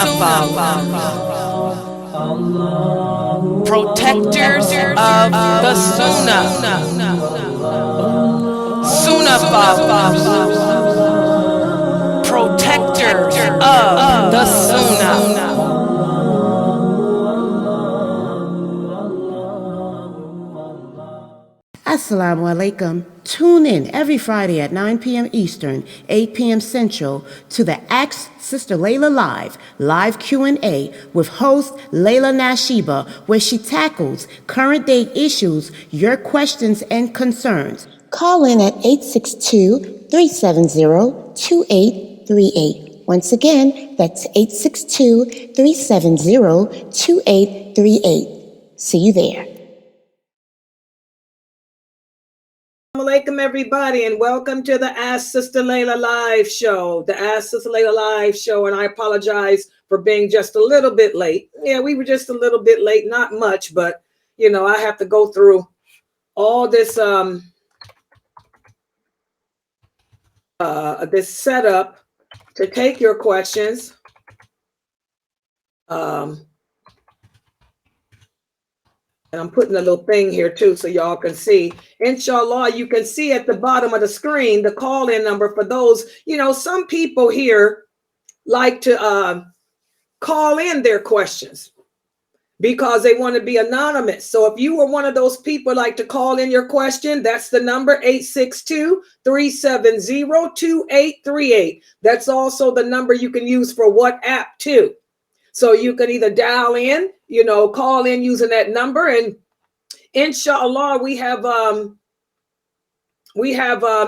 Sunnahfollowers, protectors of the Sunnah, Sunnahfollowers, protectors of the Sunnah. Assalamu alaikum. Tune in every Friday at 9 p.m. Eastern, 8 p.m. Central to the Ask Sister Laila live Q&A with host Laila Nasheeba, where she tackles current day issues, your questions and concerns. Call in at 862-370-2838. Once again, that's 862-370-2838. See you there. Alaikum everybody, and welcome to the Ask Sister Laila live show. The Ask Sister Laila live show, and I apologize for being just a little bit late. Yeah, we were just a little bit late, not much, but you know, I have to go through all this this setup to take your questions. And I'm putting a little thing here too, so y'all can see. Inshallah, you can see at the bottom of the screen the call-in number for those. You know, some people here like to call in their questions because they want to be anonymous. So if you were one of those people like to call in your question, that's the number 862-370-2838. That's also the number you can use for WhatsApp too. So you can either dial in, you know, call in using that number, and inshallah we have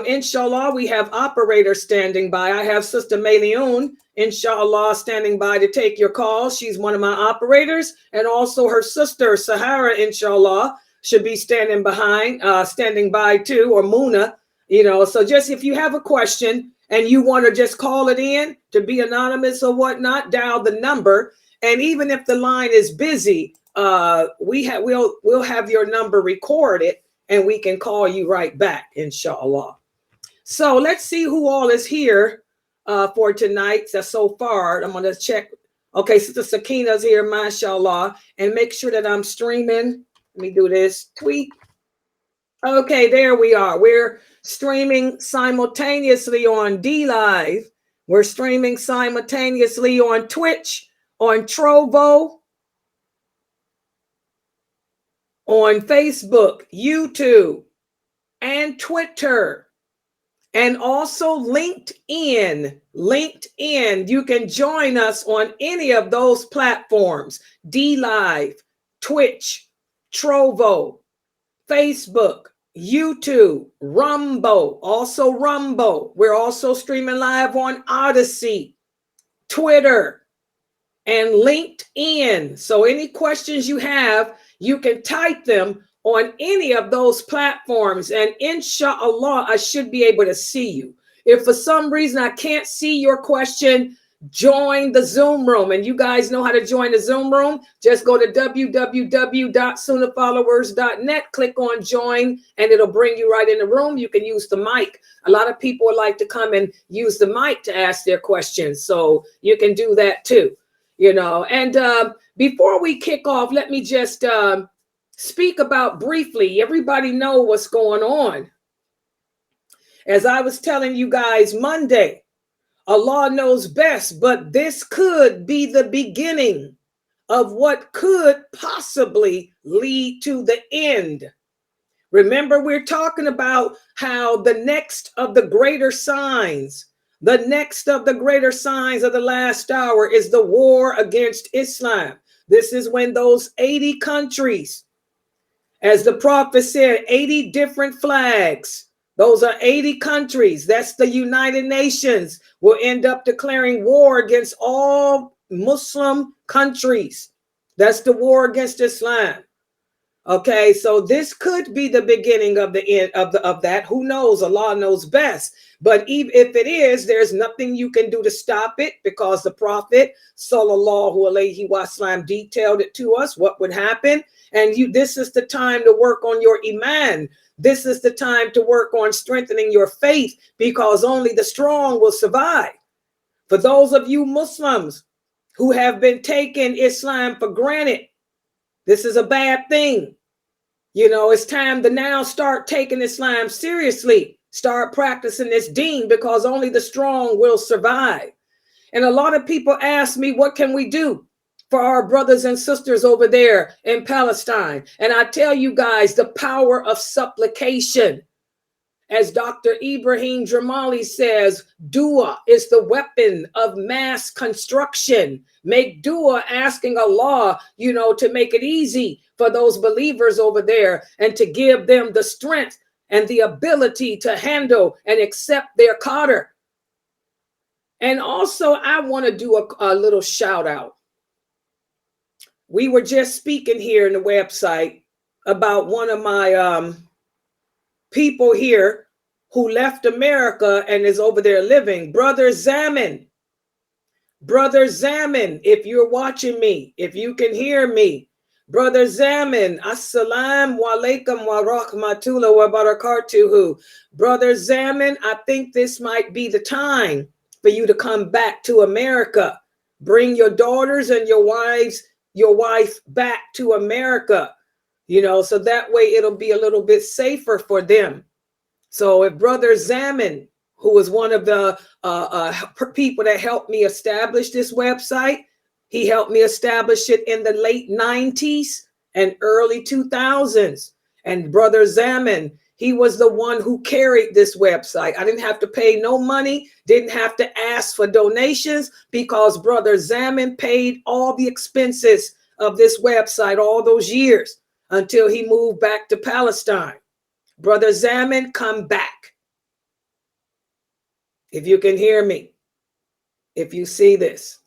inshallah we have operators standing by. I have Sister Mayleon, inshallah, standing by to take your calls. She's one of my operators, and also her sister Sahara, inshallah, should be standing by too, or Muna, you know. So just if you have a question and you want to just call it in to be anonymous or whatnot, dial the number. And even if the line is busy, we'll have your number recorded and we can call you right back, inshallah. So let's see who all is here for tonight. So far, I'm going to check. Okay, Sister Sakina's here, mashallah. And make sure that I'm streaming. Let me do this. Tweet. Okay, there we are. We're streaming simultaneously on DLive. We're streaming simultaneously on Twitch, on Trovo, on Facebook, YouTube, and Twitter, and also LinkedIn. You can join us on any of those platforms: DLive, Twitch, Trovo, Facebook, YouTube, Rumble, also Rumble. We're also streaming live on Odyssey, Twitter, and LinkedIn. So any questions you have, you can type them on any of those platforms, and inshallah, I should be able to see you. If for some reason I can't see your question, join the Zoom room. And you guys know how to join the Zoom room. Just go to www.sunnahfollowers.net, click on join, and it'll bring you right in the room. You can use the mic. A lot of people would like to come and use the mic to ask their questions, so you can do that too, you know. And before we kick off, let me just speak about briefly. Everybody know what's going on. As I was telling you guys Monday, Allah knows best, but this could be the beginning of what could possibly lead to the end. Remember, we're talking about how the next of the greater signs of the last hour is the war against Islam. This is when those 80 countries, as the prophet said, 80 different flags. Those are 80 countries. That's the United Nations, will end up declaring war against all Muslim countries. That's the war against Islam. Okay, so this could be the beginning of the end of that. Who knows? Allah knows best. But even if it is, there's nothing you can do to stop it, because the Prophet sallallahu alaihi wasallam detailed it to us what would happen. And this is the time to work on your Iman. This is the time to work on strengthening your faith, because only the strong will survive. For those of you Muslims who have been taking Islam for granted. This is a bad thing. You know, it's time to now start taking Islam seriously. Start practicing this deen, because only the strong will survive. And a lot of people ask me, what can we do for our brothers and sisters over there in Palestine? And I tell you guys, the power of supplication. As Dr. Ibrahim Jamali says, dua is the weapon of mass construction. Make dua, asking Allah, you know, to make it easy for those believers over there and to give them the strength and the ability to handle and accept their qadr. And also, I want to do a little shout out. We were just speaking here in the website about one of my people here who left America and is over there living, Brother Zaman. Brother Zaman, if you're watching me, if you can hear me, Brother Zaman, assalamu alaikum wa rahmatullahi wa barakatuhu. Brother Zaman, I think this might be the time for you to come back to America. Bring your daughters and your wife back to America, you know, so that way it'll be a little bit safer for them. So if Brother Zaman, who was one of the people that helped me establish this website, he helped me establish it in the late 90s and early 2000s. And Brother Zaman, he was the one who carried this website. I didn't have to pay no money, didn't have to ask for donations, because Brother Zaman paid all the expenses of this website all those years until he moved back to Palestine. Brother Zaman, come back. If you can hear me, if you see this,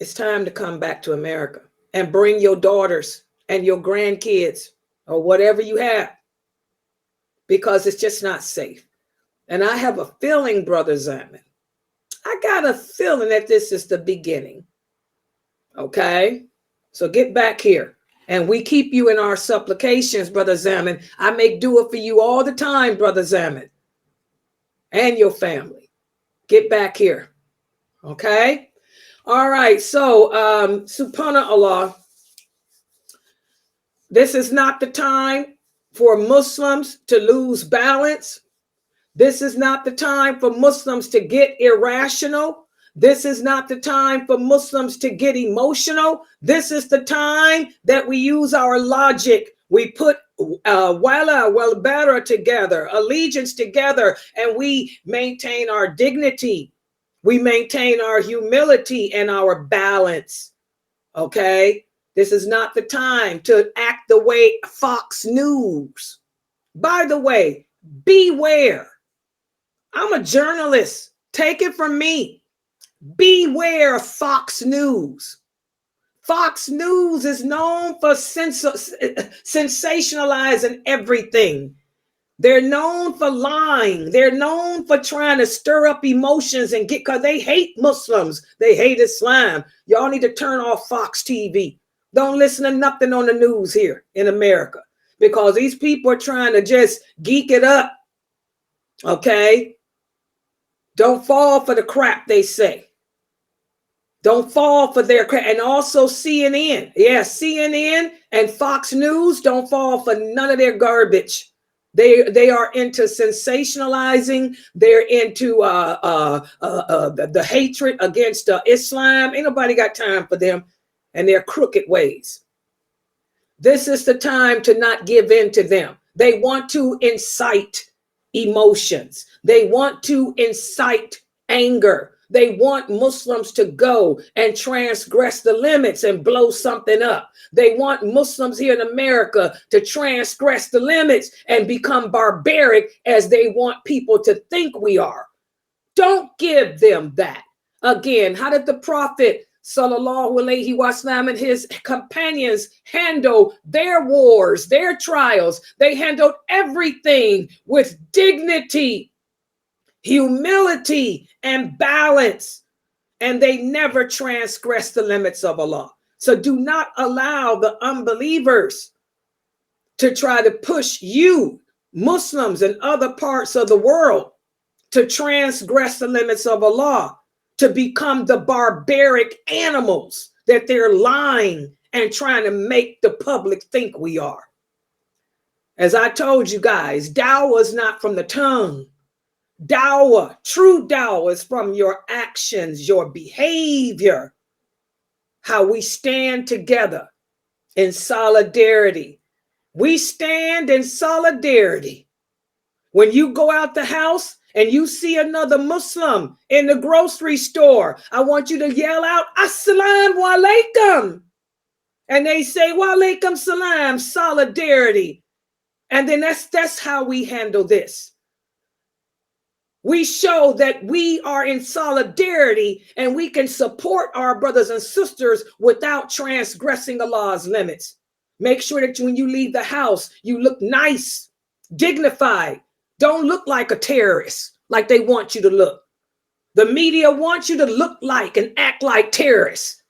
it's time to come back to America and bring your daughters and your grandkids or whatever you have, because it's just not safe. And I have a feeling, Brother Zaman, I got a feeling that this is the beginning. Okay? So get back here. And we keep you in our supplications, Brother Zaman. I make dua for you all the time, Brother Zaman, and your family. Get back here. Okay? All right. So, subhanAllah, this is not the time for Muslims to lose balance. This is not the time for Muslims to get irrational. This is not the time for Muslims to get emotional. This is the time that we use our logic. We put wala wal bara together, allegiance together, and we maintain our dignity. We maintain our humility and our balance. Okay? This is not the time to act the way Fox News. By the way, beware. I'm a journalist. Take it from me. Beware of Fox News. Fox News is known for sensationalizing everything. They're known for lying. They're known for trying to stir up emotions and because they hate Muslims. They hate Islam. Y'all need to turn off Fox TV. Don't listen to nothing on the news here in America, because these people are trying to just geek it up. Okay? Don't fall for the crap they say. Don't fall for their crap. And also CNN. Yeah, CNN and Fox News, don't fall for none of their garbage. They are into sensationalizing. They're into the hatred against Islam. Ain't nobody got time for them and their crooked ways. This is the time to not give in to them. They want to incite emotions. They want to incite anger. They want Muslims to go and transgress the limits and blow something up. They want Muslims here in America to transgress the limits and become barbaric as they want people to think we are. Don't give them that. Again, how did the Prophet Sallallahu Alaihi Wasallam and his companions handle their wars, their trials? They handled everything with dignity, humility, and balance, and they never transgressed the limits of Allah. So do not allow the unbelievers to try to push you, Muslims in other parts of the world, to transgress the limits of Allah, to become the barbaric animals that they're lying and trying to make the public think we are. As I told you guys, dawah is not from the tongue. Dawah, true dawah, is from your actions, your behavior, how we stand together in solidarity. We stand in solidarity. When you go out the house and you see another Muslim in the grocery store, I want you to yell out, Assalamu alaikum. And they say, wa alaikum salam, solidarity. And then that's how we handle this. We show that we are in solidarity and we can support our brothers and sisters without transgressing Allah's limits. Make sure that when you leave the house, you look nice, dignified. Don't look like a terrorist, like they want you to look. The media wants you to look like and act like terrorists.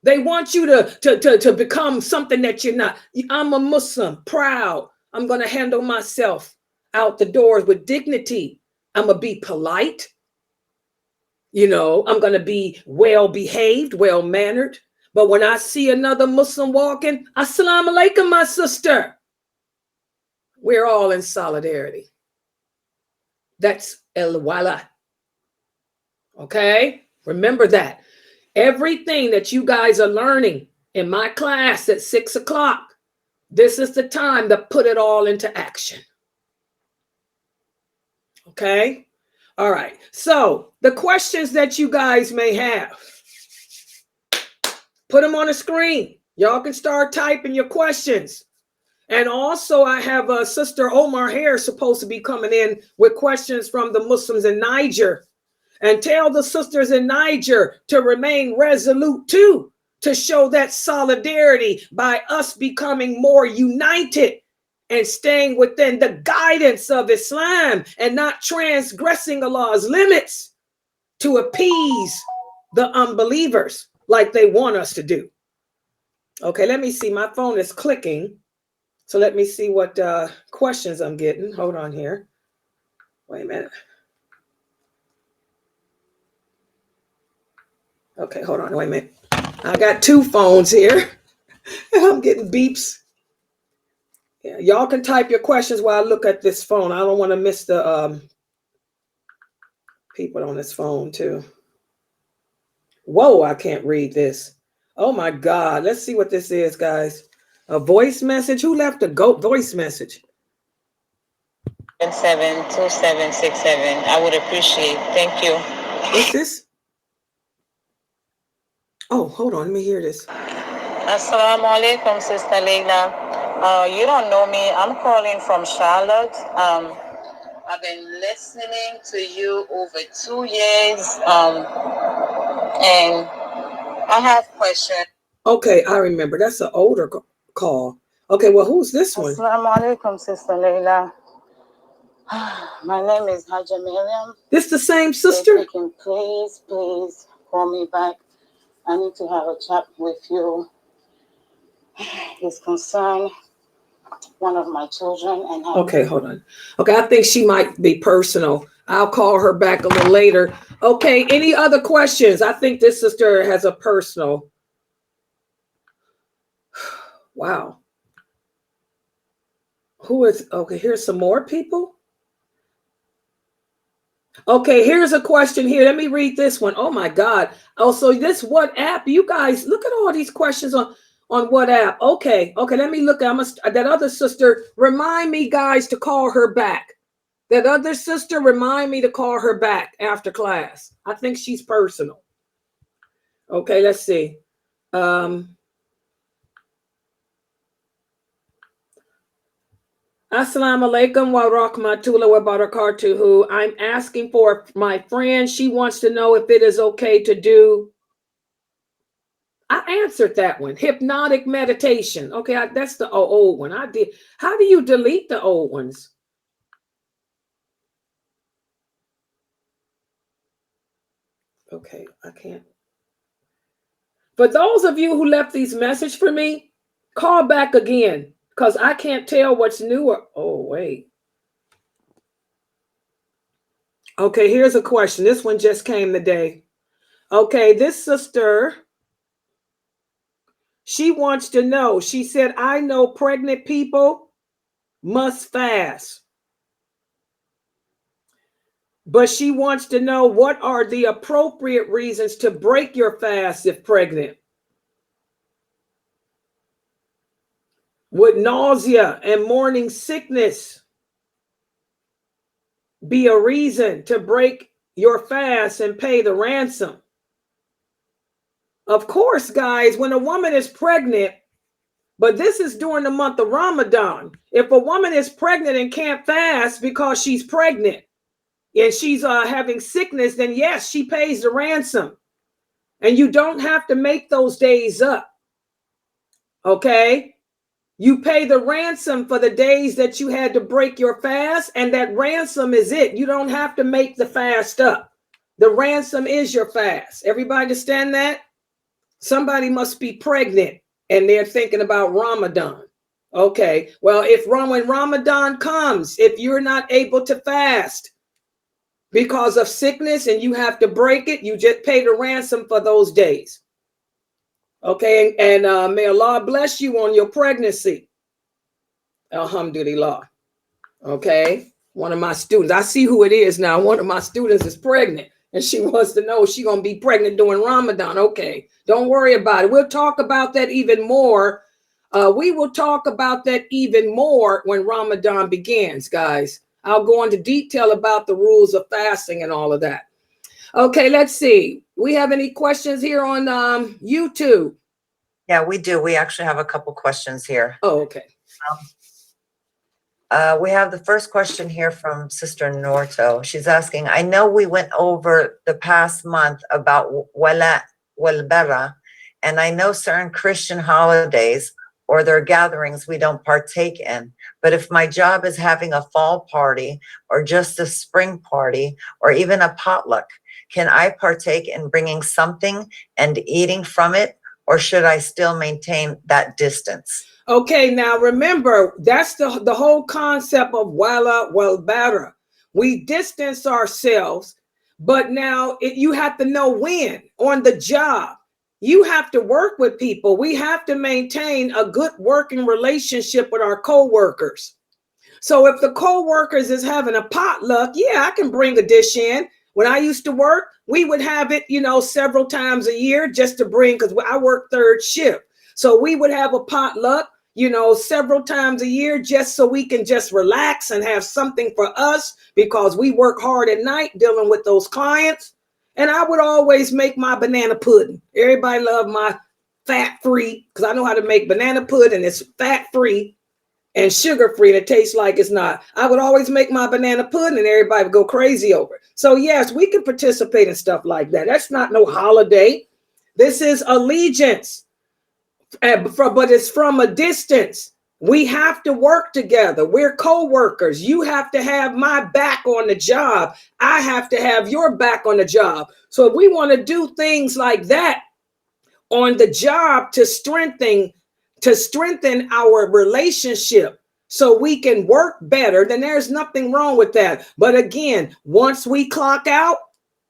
They want you to become something that you're not. I'm a Muslim, proud. I'm going to handle myself out the doors with dignity. I'm going to be polite. You know, I'm going to be well behaved, well mannered. But when I see another Muslim walking, Assalamu alaikum, my sister. We're all in solidarity. That's el-wala. Okay? Remember that. Everything that you guys are learning in my class at 6 o'clock, this is the time to put it all into action. Okay? All right. So the questions that you guys may have, put them on the screen. Y'all can start typing your questions. And also I have a Sister Omar here supposed to be coming in with questions from the Muslims in Niger. And tell the sisters in Niger to remain resolute too, to show that solidarity by us becoming more united and staying within the guidance of Islam and not transgressing Allah's limits to appease the unbelievers like they want us to do. Okay, let me see. My phone is clicking. So let me see what questions I'm getting. Hold on here. Wait a minute. Okay, hold on. Wait a minute. I got two phones here. I'm getting beeps. Yeah, y'all can type your questions while I look at this phone. I don't want to miss the people on this phone too. Whoa, I can't read this. Oh my God. Let's see what this is, guys. A voice message? Who left a voice message? 272767. I would appreciate. Thank you. What's this? Oh, hold on. Let me hear this. Assalamu alaikum, Sister Laila. You don't know me. I'm calling from Charlotte. I've been listening to you over 2 years. And I have questions. Okay, I remember. That's an older call. Okay, well, who's this one? Assalamu alaikum, Sister Laila. My name is Haja Miriam. This the same sister? If you can please call me back. I need to have a chat with you. It's concerned one of my children. And okay, hold on. Okay, I think she might be personal. I'll call her back a little later. Okay, any other questions? I think this sister has a personal. Wow. Who is, okay, here's some more people. Okay, here's a question here. Let me read this one. Oh my God. Oh, so this WhatsApp, you guys, look at all these questions on WhatsApp. Okay, let me look. That other sister, remind me, guys, to call her back. That other sister, remind me to call her back after class. I think she's personal. Okay, let's see. Assalamu alaikum wa rahmatullahi wa barakatuhu. I'm asking for my friend. She wants to know if it is okay to do. I answered that one. Hypnotic meditation. Okay, that's the old one. I did. How do you delete the old ones? Okay, I can't. For those of you who left these messages for me, call back again. Because I can't tell what's new or, oh, wait. Okay, here's a question. This one just came today. Okay, this sister, she wants to know. She said, I know pregnant people must fast. But she wants to know, what are the appropriate reasons to break your fast if pregnant? Would nausea and morning sickness be a reason to break your fast and pay the ransom? Of course, guys, when a woman is pregnant, but this is during the month of Ramadan. If a woman is pregnant and can't fast because she's pregnant and she's having sickness, then yes, she pays the ransom. And you don't have to make those days up. Okay? You pay the ransom for the days that you had to break your fast, and that ransom is it. You don't have to make the fast up. The ransom is your fast. Everybody understand that? Somebody must be pregnant and they're thinking about Ramadan. Okay, well, when Ramadan comes, if you're not able to fast because of sickness and you have to break it, you just pay the ransom for those days. Okay, and may Allah bless you on your pregnancy. Alhamdulillah. Okay, one of my students, I see who it is now. One of my students is pregnant and she wants to know she's going to be pregnant during Ramadan. Okay, don't worry about it. We'll talk about that even more. We will talk about that even more when Ramadan begins, guys. I'll go into detail about the rules of fasting and all of that. Okay, let's see. We have any questions here on YouTube? Yeah, we do. We actually have a couple questions here. Oh, okay. We have the first question here from Sister Norto. She's asking, I know we went over the past month about wala wal bara, and I know certain Christian holidays or their gatherings we don't partake in. But if my job is having a fall party or just a spring party or even a potluck, can I partake in bringing something and eating from it, or should I still maintain that distance? Okay, now remember, that's the whole concept of wala wal bara. We distance ourselves, but now you have to know when on the job. You have to work with people. We have to maintain a good working relationship with our co-workers. So if the co-workers is having a potluck, yeah, I can bring a dish in. When I used to work, we would have it, several times a year just to bring, because I work third shift. So we would have a potluck, several times a year just so we can just relax and have something for us, because we work hard at night dealing with those clients. And I would always make my banana pudding. Everybody love my fat-free, because I know how to make banana pudding. It's fat-free and sugar-free, and it tastes like it's not. I would always make my banana pudding and everybody would go crazy over it. So yes, we can participate in stuff like that. That's not no holiday. This is allegiance, but it's from a distance. We have to work together. We're co-workers. You have to have my back on the job. I have to have your back on the job. So if we want to do things like that on the job to strengthen our relationship so we can work better, then there's nothing wrong with that. But again, once we clock out,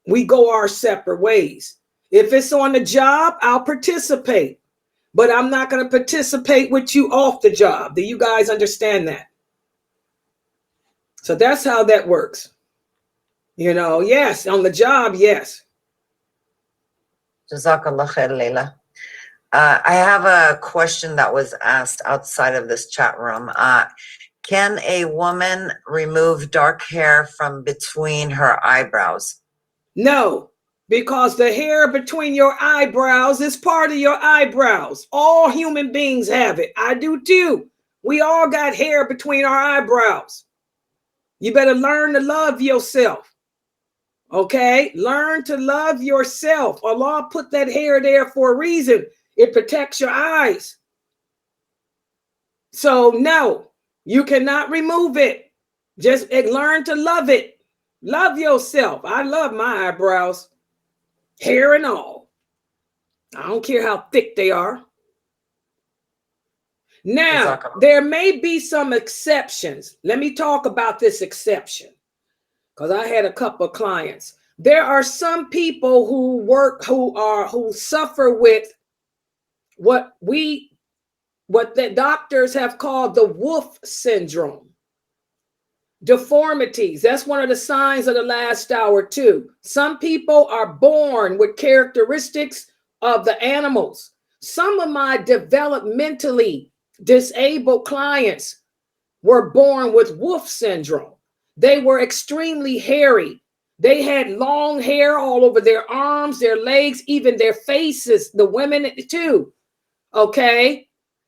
we go our separate ways. If it's on the job, I'll participate. But I'm not going to participate with you off the job. Do you guys understand that? So that's how that works. Yes, on the job, yes. Jazakallah khair, Laila. I have a question that was asked outside of this chat room. Can a woman remove dark hair from between her eyebrows? No. Because the hair between your eyebrows is part of your eyebrows. All human beings have it. I do too. We all got hair between our eyebrows. You better learn to love yourself. Okay? Learn to love yourself. Allah put that hair there for a reason. It protects your eyes. So no, you cannot remove it. Just learn to love it. Love yourself. I love my eyebrows. Hair and all. I don't care how thick they are. Now, there may be some exceptions. Let me talk about this exception. because I had a couple of clients. There are some people who suffer with what the doctors have called the wolf syndrome. Deformities. That's one of the signs of the last hour too. Some people are born with characteristics of the animals. Some of my developmentally disabled clients were born with wolf syndrome. They were extremely hairy. They had long hair all over their arms, their legs, even their faces, the women too. Okay.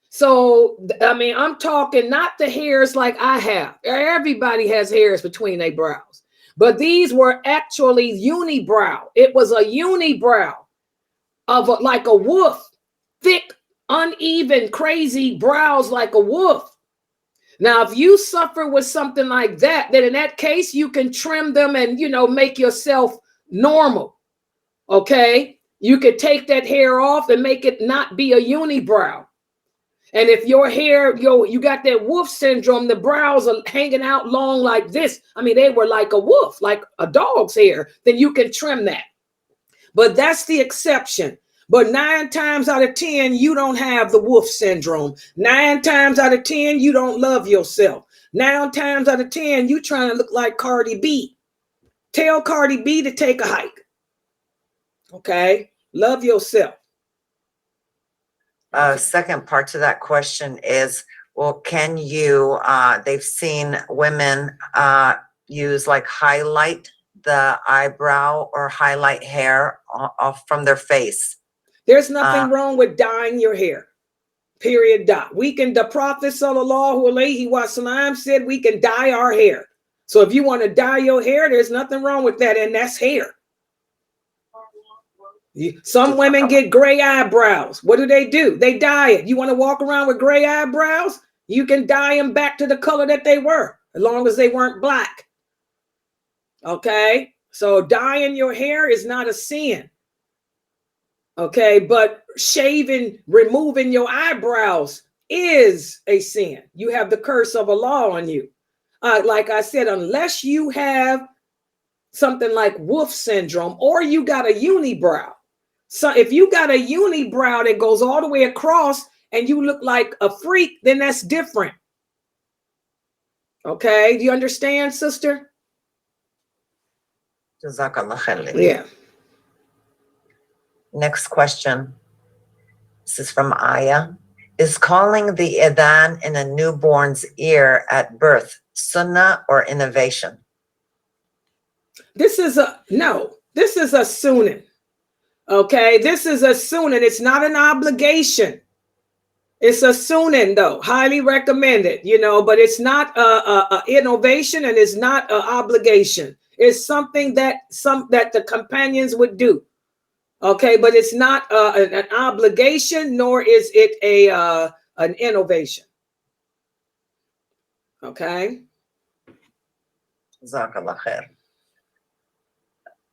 So, I mean, I'm talking not the hairs like I have. Everybody has hairs between their brows. But these were actually unibrow. It was a unibrow of like a wolf, thick, uneven, crazy brows like a wolf. Now, if you suffer with something like that, then in that case, you can trim them and, make yourself normal. Okay? You could take that hair off and make it not be a unibrow. And if your hair, you got that wolf syndrome, the brows are hanging out long like this. I mean, they were like a wolf, like a dog's hair, then you can trim that. But that's the exception. But 9 times out of 10, you don't have the wolf syndrome. 9 times out of 10, you don't love yourself. 9 times out of 10, you trying to look like Cardi B. Tell Cardi B to take a hike. Okay? Love yourself. Second part to that question is, well, can you, they've seen women use like highlight the eyebrow or highlight hair off from their face. There's nothing wrong with dyeing your hair. Period. Dot. The Prophet sallallahu alaihi wasallam said we can dye our hair. So if you want to dye your hair, there's nothing wrong with that, and that's hair. Some women get gray eyebrows. What do? They dye it. You want to walk around with gray eyebrows? You can dye them back to the color that they were, as long as they weren't black. Okay? So dyeing your hair is not a sin. Okay? But removing your eyebrows is a sin. You have the curse of Allah on you. Like I said, unless you have something like wolf syndrome or you got a unibrow. So if you got a unibrow that goes all the way across and you look like a freak, then that's different. Okay, do you understand, sister? Jazakallah khair. Yeah. Next question. This is from Aya. Is calling the Azan in a newborn's ear at birth Sunnah or innovation? This is a Sunnah. Okay, this is a Sunnah. It's not an obligation. It's a Sunnah, though. Highly recommended, but it's not a innovation and it's not an obligation. It's something that the companions would do. Okay, but it's not an obligation, nor is it an innovation. Okay. Jazakallah khair.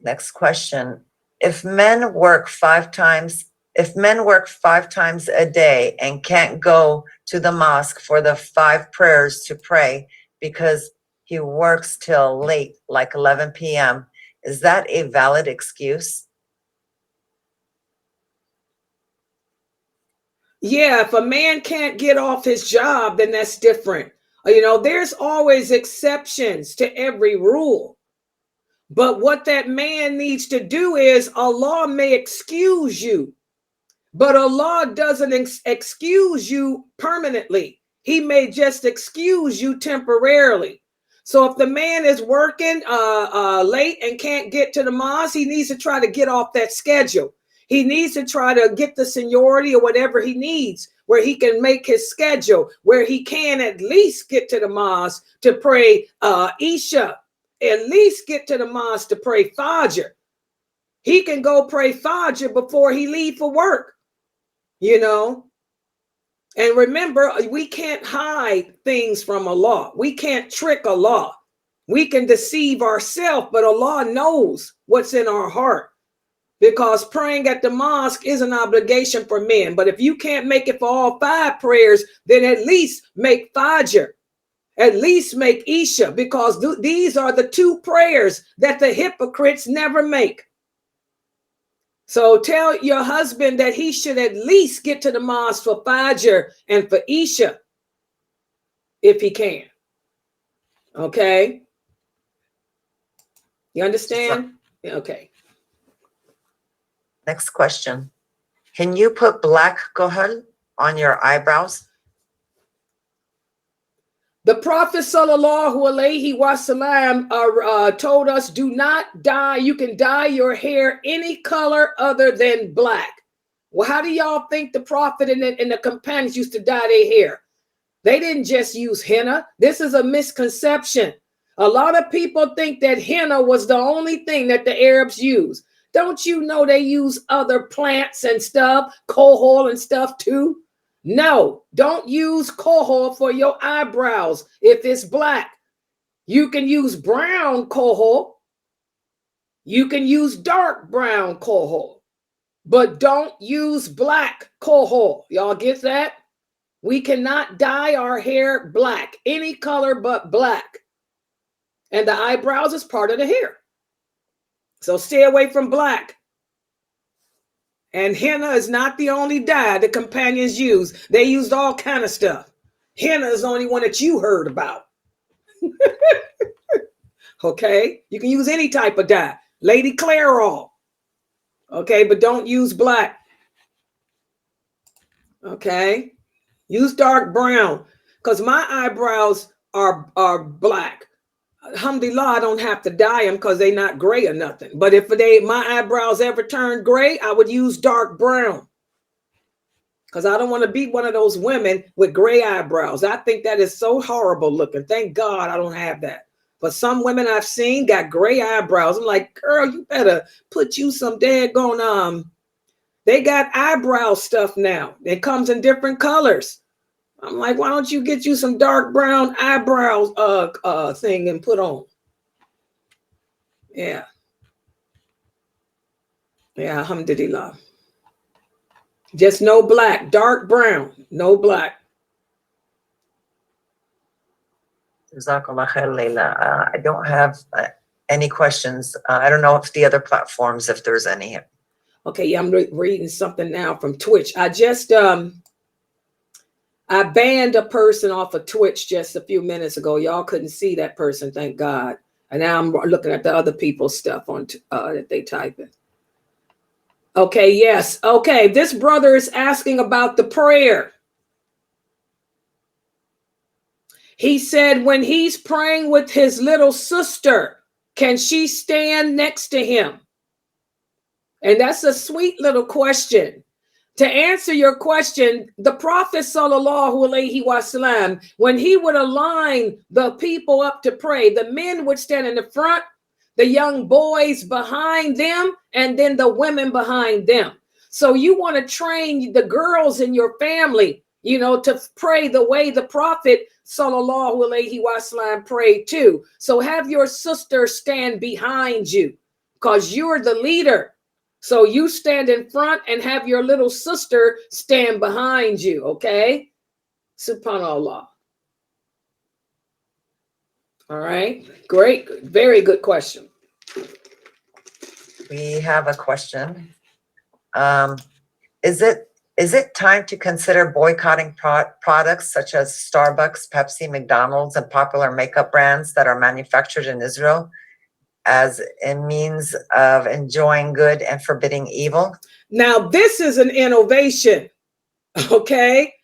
Next question. If men work 5 times a day and can't go to the mosque for the 5 prayers to pray because he works till late, like 11 p.m., is that a valid excuse? Yeah, if a man can't get off his job, then that's different. There's always exceptions to every rule. But what that man needs to do is, Allah may excuse you, but Allah doesn't excuse you permanently. He may just excuse you temporarily. So if the man is working late and can't get to the mosque, he needs to try to get off that schedule. He needs to try to get the seniority or whatever he needs, where he can make his schedule, where he can at least get to the mosque to pray Isha. At least get to the mosque to pray Fajr. He can go pray Fajr before he leave for work, And remember, we can't hide things from Allah. We can't trick Allah. We can deceive ourselves, but Allah knows what's in our heart. Because praying at the mosque is an obligation for men. But if you can't make it for all 5 prayers, then at least make Fajr. at least make Isha, because these are the two prayers that the hypocrites never make. So tell your husband that he should at least get to the mosque for Fajr and for Isha, if he can. Okay? You understand? Okay. Next question. Can you put black Kohl on your eyebrows? The Prophet sallallahu alaihi wasallam told us, do not dye. You can dye your hair any color other than black. Well, how do y'all think the Prophet and the companions used to dye their hair? They didn't just use henna. This is a misconception. A lot of people think that henna was the only thing that the Arabs used. Don't you know they use other plants and stuff, Kohl and stuff too? No, don't use Kohl for your eyebrows if it's black. You can use brown Kohl. You can use dark brown Kohl, but don't use black Kohl. Y'all get that? We cannot dye our hair black, any color but black. And the eyebrows is part of the hair. So stay away from black. And henna is not the only dye the companions used. They used all kind of stuff. Henna is the only one that you heard about. Okay? You can use any type of dye. Lady Clairol. Okay? But don't use black. Okay? Use dark brown. Because my eyebrows are black. Alhamdulillah, I don't have to dye them because they're not gray or nothing. But if my eyebrows ever turned gray, I would use dark brown. Because I don't want to be one of those women with gray eyebrows. I think that is so horrible looking. Thank God I don't have that. But some women I've seen got gray eyebrows. I'm like, girl, you better put you some daggone, they got eyebrow stuff now. It comes in different colors. I'm like, why don't you get you some dark brown eyebrows thing and put on? Yeah. Yeah, alhamdulillah. Just no black, dark brown, no black. Jazakallah khair, Laila. I don't have any questions. I don't know if the other platforms, if there's any. Okay, yeah, I'm reading something now from Twitch. I just I banned a person off of Twitch just a few minutes ago. Y'all couldn't see that person, thank God. And now I'm looking at the other people's stuff on that they type in. Okay, yes. Okay, this brother is asking about the prayer. He said when he's praying with his little sister, can she stand next to him? And that's a sweet little question. To answer your question, the Prophet sallallahu alaihi wasallam, when he would align the people up to pray, the men would stand in the front, the young boys behind them, and then the women behind them. So you want to train the girls in your family, to pray the way the Prophet sallallahu alaihi wasallam prayed too. So have your sister stand behind you because you're the leader. So you stand in front and have your little sister stand behind you, okay? Subhanallah. All right, great, very good question. We have a question. Is it time to consider boycotting products such as Starbucks, Pepsi, McDonald's, and popular makeup brands that are manufactured in Israel as a means of enjoying good and forbidding evil? Now, this is an innovation, okay?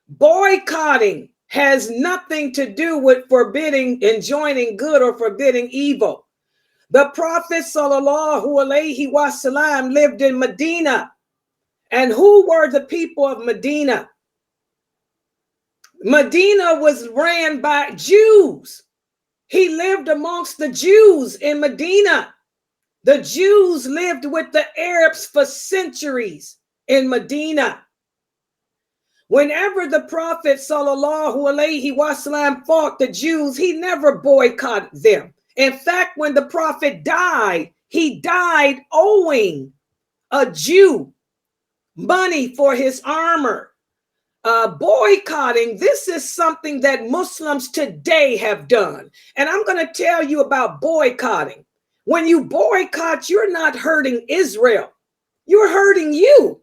Boycotting has nothing to do with forbidding, enjoining good or forbidding evil. The Prophet sallallahu alaihi wasallam lived in Medina. And who were the people of Medina? Medina was ran by Jews. He lived amongst the Jews in Medina. The Jews lived with the Arabs for centuries in Medina. Whenever the Prophet sallallahu alaihi wasallam fought the Jews, he never boycotted them. In fact, when the Prophet died, he died owing a Jew money for his armor. boycotting, this is something that Muslims today have done. And I'm going to tell you about boycotting. When you boycott, you're not hurting Israel. You're hurting you.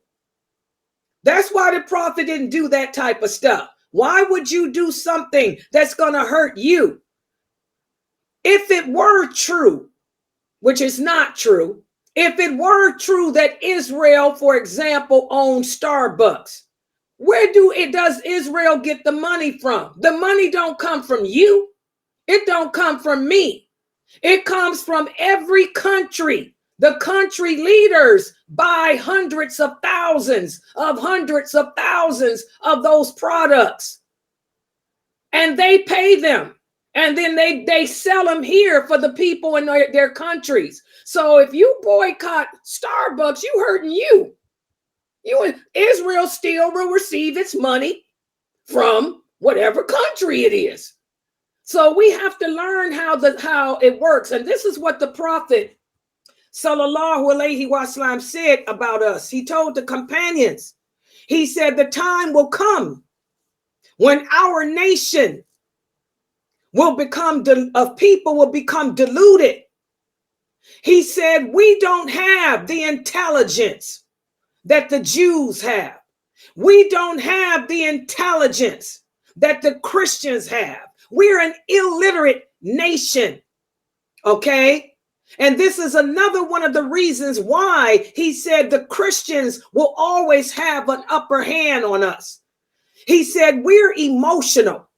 That's why the prophet didn't do that type of stuff. Why would you do something that's going to hurt you? If it were true, which is not true, if it were true that Israel, for example, owns Starbucks, where does Israel get the money from? The money don't come from you. It don't come from me. It comes from every country. The country leaders buy hundreds of thousands of those products. And they pay them. And then they sell them here for the people in their countries. So if you boycott Starbucks, you hurting you. Israel still will receive its money from whatever country it is. So we have to learn how it works. And this is what the Prophet Sallallahu Alaihi Wasallam said about us. He told the companions, he said, the time will come when our nation will become people will become deluded. He said, we don't have the intelligence that the Jews have. We don't have the intelligence that the Christians have. We're an illiterate nation. Okay? And this is another one of the reasons why he said the Christians will always have an upper hand on us. He said, we're emotional.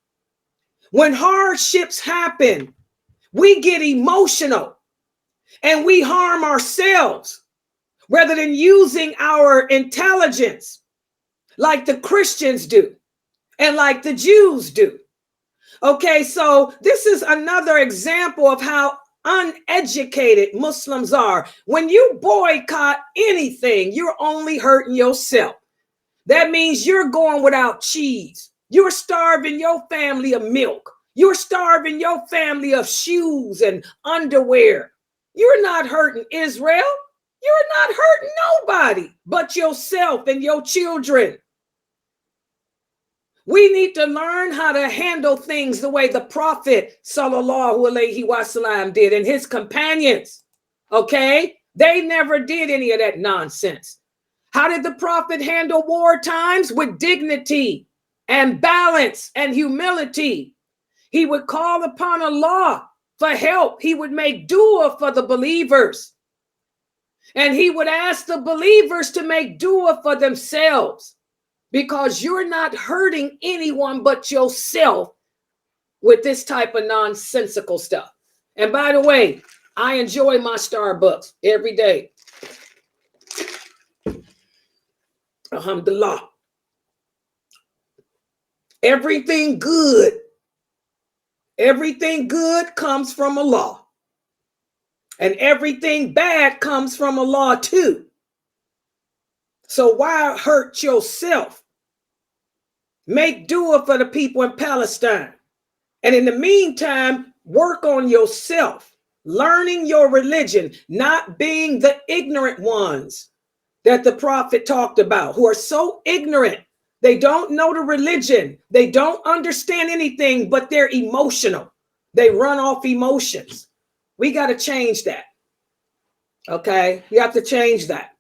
When hardships happen, we get emotional and we harm ourselves rather than using our intelligence like the Christians do and like the Jews do. Okay, so this is another example of how uneducated Muslims are. When you boycott anything, you're only hurting yourself. That means you're going without cheese. You're starving your family of milk. You're starving your family of shoes and underwear. You're not hurting Israel. You're not hurting nobody but yourself and your children. We need to learn how to handle things the way the Prophet Sallallahu Alaihi Wasallam did and his companions. Okay? They never did any of that nonsense. How did the Prophet handle war times? With dignity and balance and humility. He would call upon Allah for help. He would make dua for the believers. And he would ask the believers to make dua for themselves, because you're not hurting anyone but yourself with this type of nonsensical stuff. And by the way, I enjoy my Starbucks every day. Alhamdulillah. Everything good comes from Allah. And everything bad comes from Allah too. So why hurt yourself? Make dua for the people in Palestine. And in the meantime, work on yourself, learning your religion, not being the ignorant ones that the Prophet talked about, who are so ignorant. They don't know the religion. They don't understand anything, but they're emotional. They run off emotions. We got to change that. Okay? You have to change that.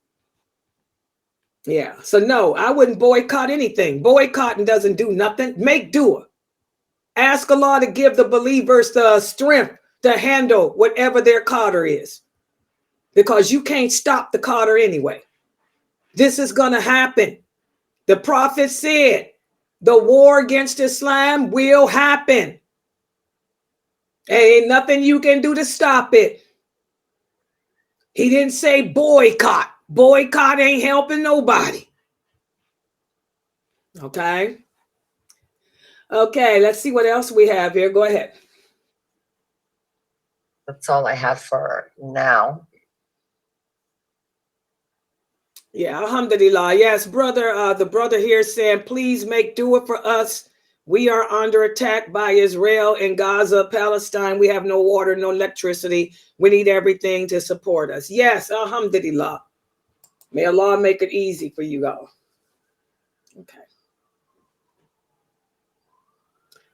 Yeah. So no, I wouldn't boycott anything. Boycotting doesn't do nothing. Make dua. Ask Allah to give the believers the strength to handle whatever their qadr is. Because you can't stop the qadr anyway. This is going to happen. The Prophet said the war against Islam will happen. Ain't nothing you can do to stop it. He didn't say boycott. Boycott ain't helping nobody. Okay. Okay, let's see what else we have here. Go ahead. That's all I have for now. Yeah, alhamdulillah. Yes, brother. The brother here saying, please make dua for us. We are under attack by Israel and Gaza, Palestine. We have no water, no electricity. We need everything to support us. Yes, alhamdulillah. May Allah make it easy for you all. Okay.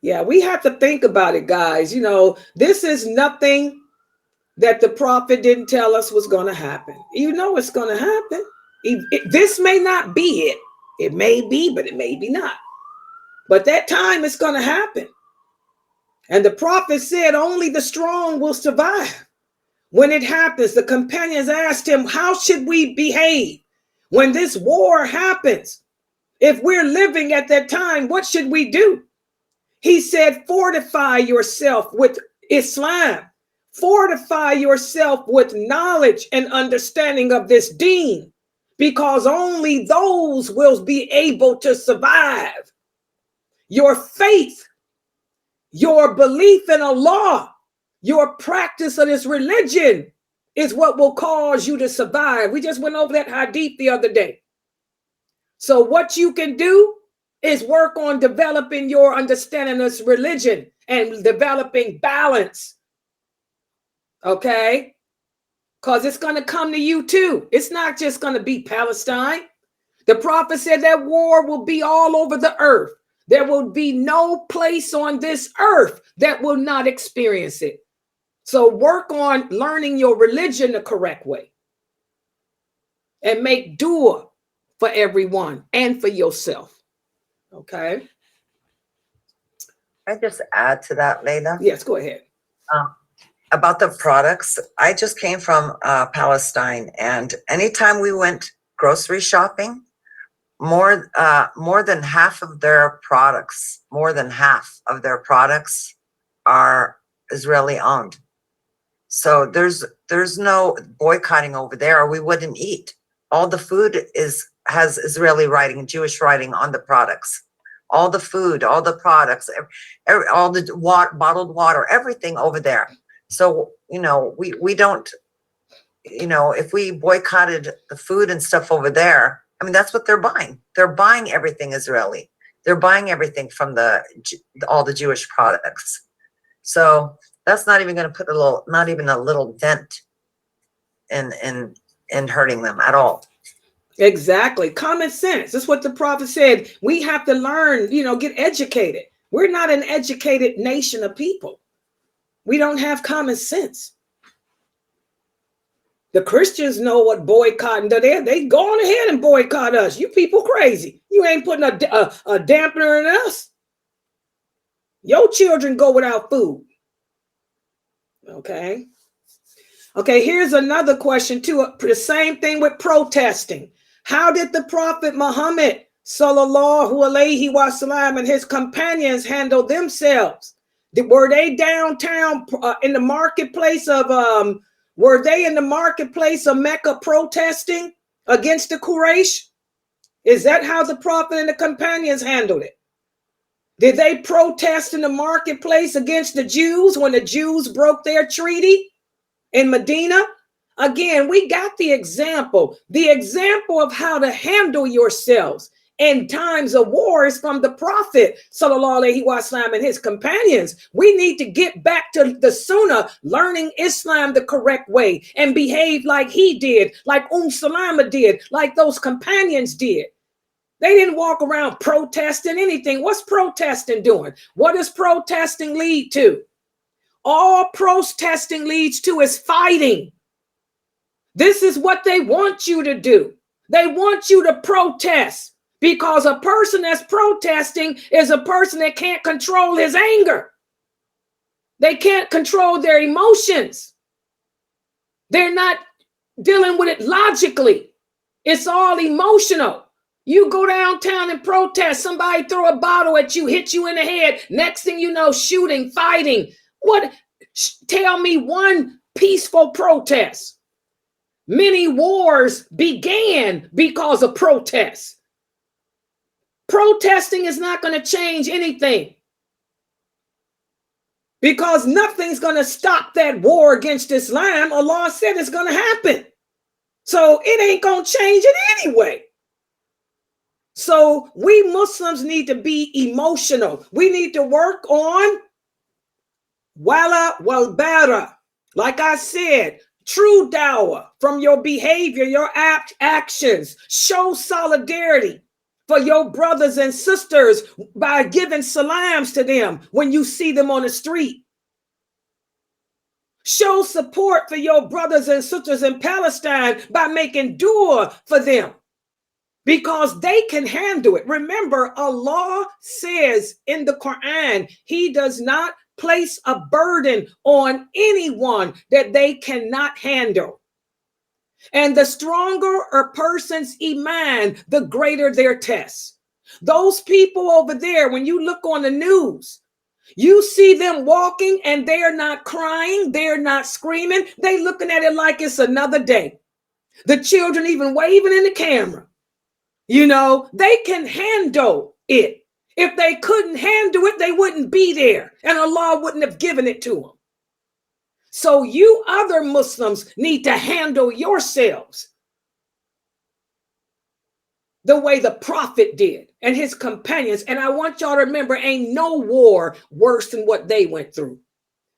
Yeah, we have to think about it, guys. You know, this is nothing that the prophet didn't tell us was going to happen. You know it's going to happen. This may not be it. It may be, but it may be not. But that time is going to happen. And the prophet said only the strong will survive. When it happens, the companions asked him, how should we behave when this war happens? If we're living at that time, what should we do? He said, fortify yourself with Islam. Fortify yourself with knowledge and understanding of this deen, because only those will be able to survive. Your faith, your belief in Allah, your practice of this religion is what will cause you to survive. We just went over that hadith the other day. So what you can do is work on developing your understanding of this religion and developing balance. Okay? Because it's going to come to you too. It's not just going to be Palestine. The prophet said that war will be all over the earth. There will be no place on this earth that will not experience it. So work on learning your religion the correct way and make dua for everyone and for yourself. Okay. I just add to that, Laila? Yes, go ahead. About the products, I just came from Palestine, and anytime we went grocery shopping, more than half of their products, are Israeli owned. So there's no boycotting over there, or we wouldn't eat. All the food has Israeli writing, Jewish writing on the products. All the food, all the products, all the bottled water, everything over there. So, you know, we don't, you know, if we boycotted the food and stuff over there, I mean, that's what they're buying. They're buying everything Israeli. They're buying everything from all the Jewish products. So that's not even going to put not even a little dent in hurting them at all. Exactly. Common sense. That's what the prophet said. We have to learn, you know, get educated. We're not an educated nation of people. We don't have common sense. The Christians know what boycotting does. They go on ahead and boycott us. You people crazy. You ain't putting a dampener in us. Your children go without food. Okay. Okay, here's another question too. The same thing with protesting. How did the Prophet Muhammad sallallahu alaihi wasallam and his companions handle themselves? Were they downtown in the marketplace of Mecca protesting against the Quraysh? Is that how the Prophet and the companions handled it? Did they protest in the marketplace against the Jews when the Jews broke their treaty in Medina? Again, we got the example of how to handle yourselves in times of wars from the Prophet sallallahu alaihi wasallam and his companions. We need to get back to the Sunnah, learning Islam the correct way and behave like he did, like Salama did, like those companions did. They didn't walk around protesting anything. What's protesting doing? What does protesting lead to? All protesting leads to is fighting. This is what they want you to do. They want you to protest, because a person that's protesting is a person that can't control his anger. They can't control their emotions. They're not dealing with it logically. It's all emotional. You go downtown and protest, somebody throw a bottle at you, hit you in the head. Next thing you know, shooting, fighting. What? Tell me one peaceful protest. Many wars began because of protests. Protesting is not going to change anything, because nothing's going to stop that war against Islam. Allah said it's going to happen. So it ain't going to change it anyway. So we Muslims need to be emotional. We need to work on wala wal bara. Like I said, true dawah from your behavior, your actions. Show solidarity for your brothers and sisters by giving salams to them when you see them on the street. Show support for your brothers and sisters in Palestine by making dua for them, because they can handle it. Remember, Allah says in the Quran, He does not place a burden on anyone that they cannot handle. And the stronger a person's Iman, the greater their test. Those people over there, when you look on the news, you see them walking and they're not crying, they're not screaming, they looking at it like it's another day. The children even waving in the camera. You know, they can handle it. If they couldn't handle it, they wouldn't be there, and Allah wouldn't have given it to them. So you other Muslims need to handle yourselves the way the Prophet did and his companions. And I want y'all to remember, ain't no war worse than what they went through.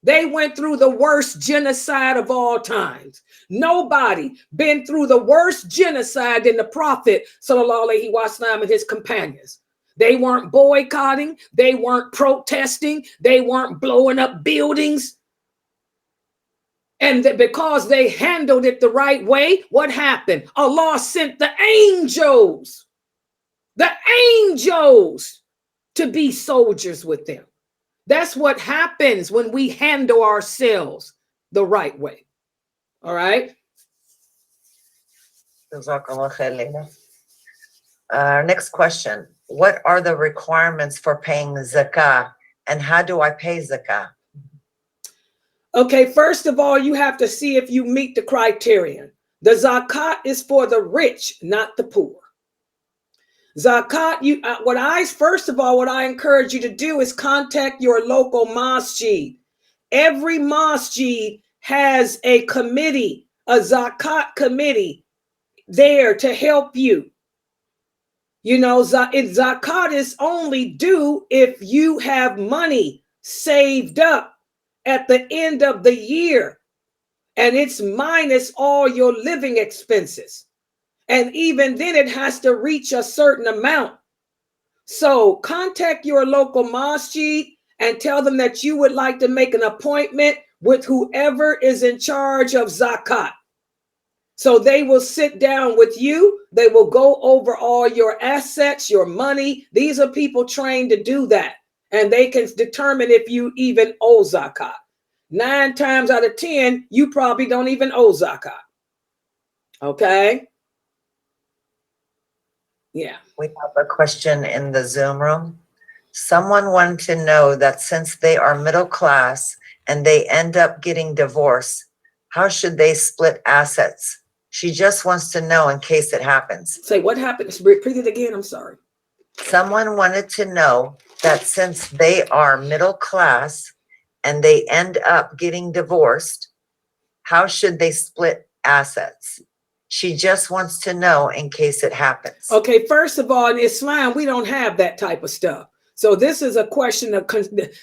They went through the worst genocide of all times. Nobody been through the worst genocide than the Prophet, sallallahu alaihi wasallam, and his companions. They weren't boycotting. They weren't protesting. They weren't blowing up buildings. And because they handled it the right way, what happened? Allah sent the angels to be soldiers with them. That's what happens when we handle ourselves the right way. All right. Next question. What are the requirements for paying zakah, and how do I pay zakah? Okay, first of all, you have to see if you meet the criterion. The zakat is for the rich, not the poor. Zakat, what I encourage you to do is contact your local masjid. Every masjid has a committee, a zakat committee there to help you. You know, zakat is only due if you have money saved up at the end of the year, and it's minus all your living expenses. And even then it has to reach a certain amount. So contact your local masjid and tell them that you would like to make an appointment with whoever is in charge of zakat. So they will sit down with you. They will go over all your assets, your money. These are people trained to do that. And they can determine if you even owe zakat. 9 times out of 10, you probably don't even owe zakat. Okay? Yeah. We have a question in the Zoom room. Someone wanted to know that since they are middle class and they end up getting divorced, how should they split assets? She just wants to know in case it happens. Say what happened? Repeat it again. I'm sorry. Someone wanted to know that since they are middle class and they end up getting divorced, how should they split assets? She just wants to know in case it happens. Okay, first of all, in Islam, we don't have that type of stuff. So this is a question of,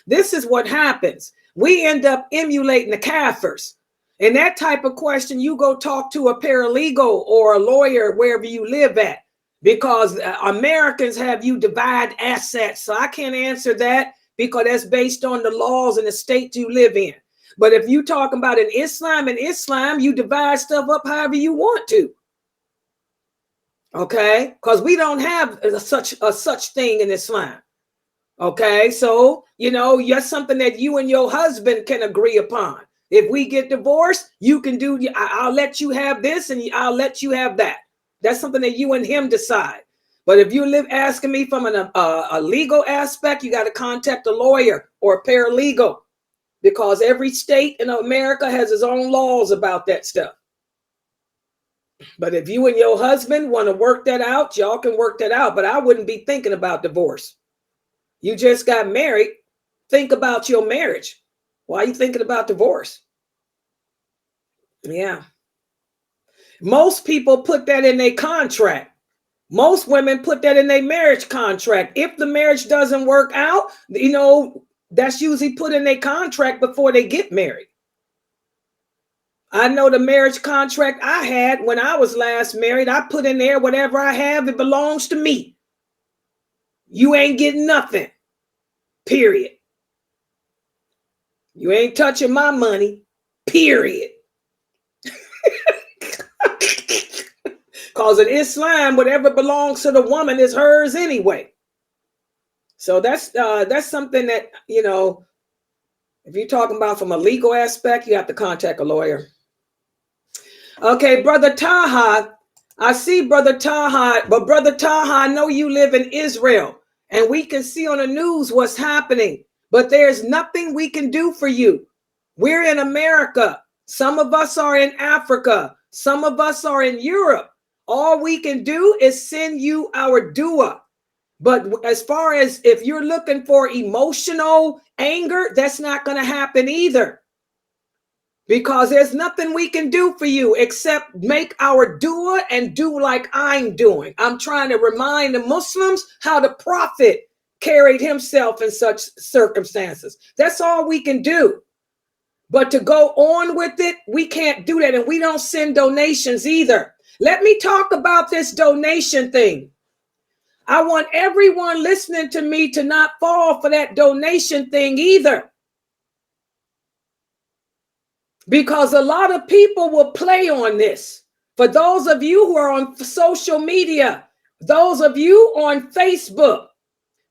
this is what happens. We end up emulating the kafirs. In that type of question, you go talk to a paralegal or a lawyer wherever you live at, because Americans have you divide assets. So I can't answer that because that's based on the laws in the state you live in. But if you talking about in Islam, you divide stuff up however you want to. Okay, because we don't have such thing in Islam. Okay, so you know, that's something that you and your husband can agree upon. If we get divorced, you can do. I'll let you have this, and I'll let you have that. That's something that you and him decide. But if you live asking me from a legal aspect, you got to contact a lawyer or a paralegal, because every state in America has its own laws about that stuff. But if you and your husband want to work that out, y'all can work that out. But I wouldn't be thinking about divorce. You just got married. Think about your marriage. Why are you thinking about divorce? Yeah. Most people put that in their contract. Most women put that in their marriage contract. If the marriage doesn't work out, you know, that's usually put in their contract before they get married. I know the marriage contract I had when I was last married, I put in there, whatever I have, it belongs to me. you ain't getting nothing. Period. You ain't touching my money. Period. Because in Islam, whatever belongs to the woman is hers anyway. So that's something that, you know, if you're talking about from a legal aspect, you have to contact a lawyer. Okay, Brother Taha, I see Brother Taha, but Brother Taha, I know you live in Israel, and we can see on the news what's happening, but there's nothing we can do for you. We're in America. Some of us are in Africa. Some of us are in Europe. All we can do is send you our dua. But as far as if you're looking for emotional anger, that's not going to happen either. Because there's nothing we can do for you except make our dua and do like I'm doing. I'm trying to remind the Muslims how the Prophet carried himself in such circumstances. That's all we can do. But to go on with it, we can't do that. And we don't send donations either. Let me talk about this donation thing. I want everyone listening to me to not fall for that donation thing either. Because a lot of people will play on this. For those of you who are on social media, those of you on Facebook,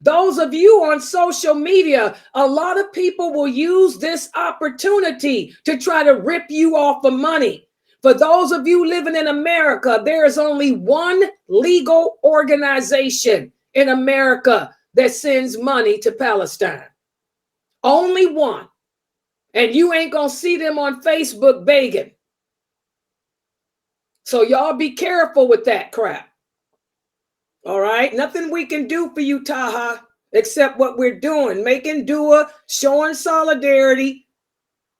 those of you on social media, a lot of people will use this opportunity to try to rip you off of money. For those of you living in America, there is only one legal organization in America that sends money to Palestine. Only one. And you ain't gonna see them on Facebook begging. So y'all be careful with that crap. All right? Nothing we can do for you, Taha, except what we're doing. Making dua, showing solidarity,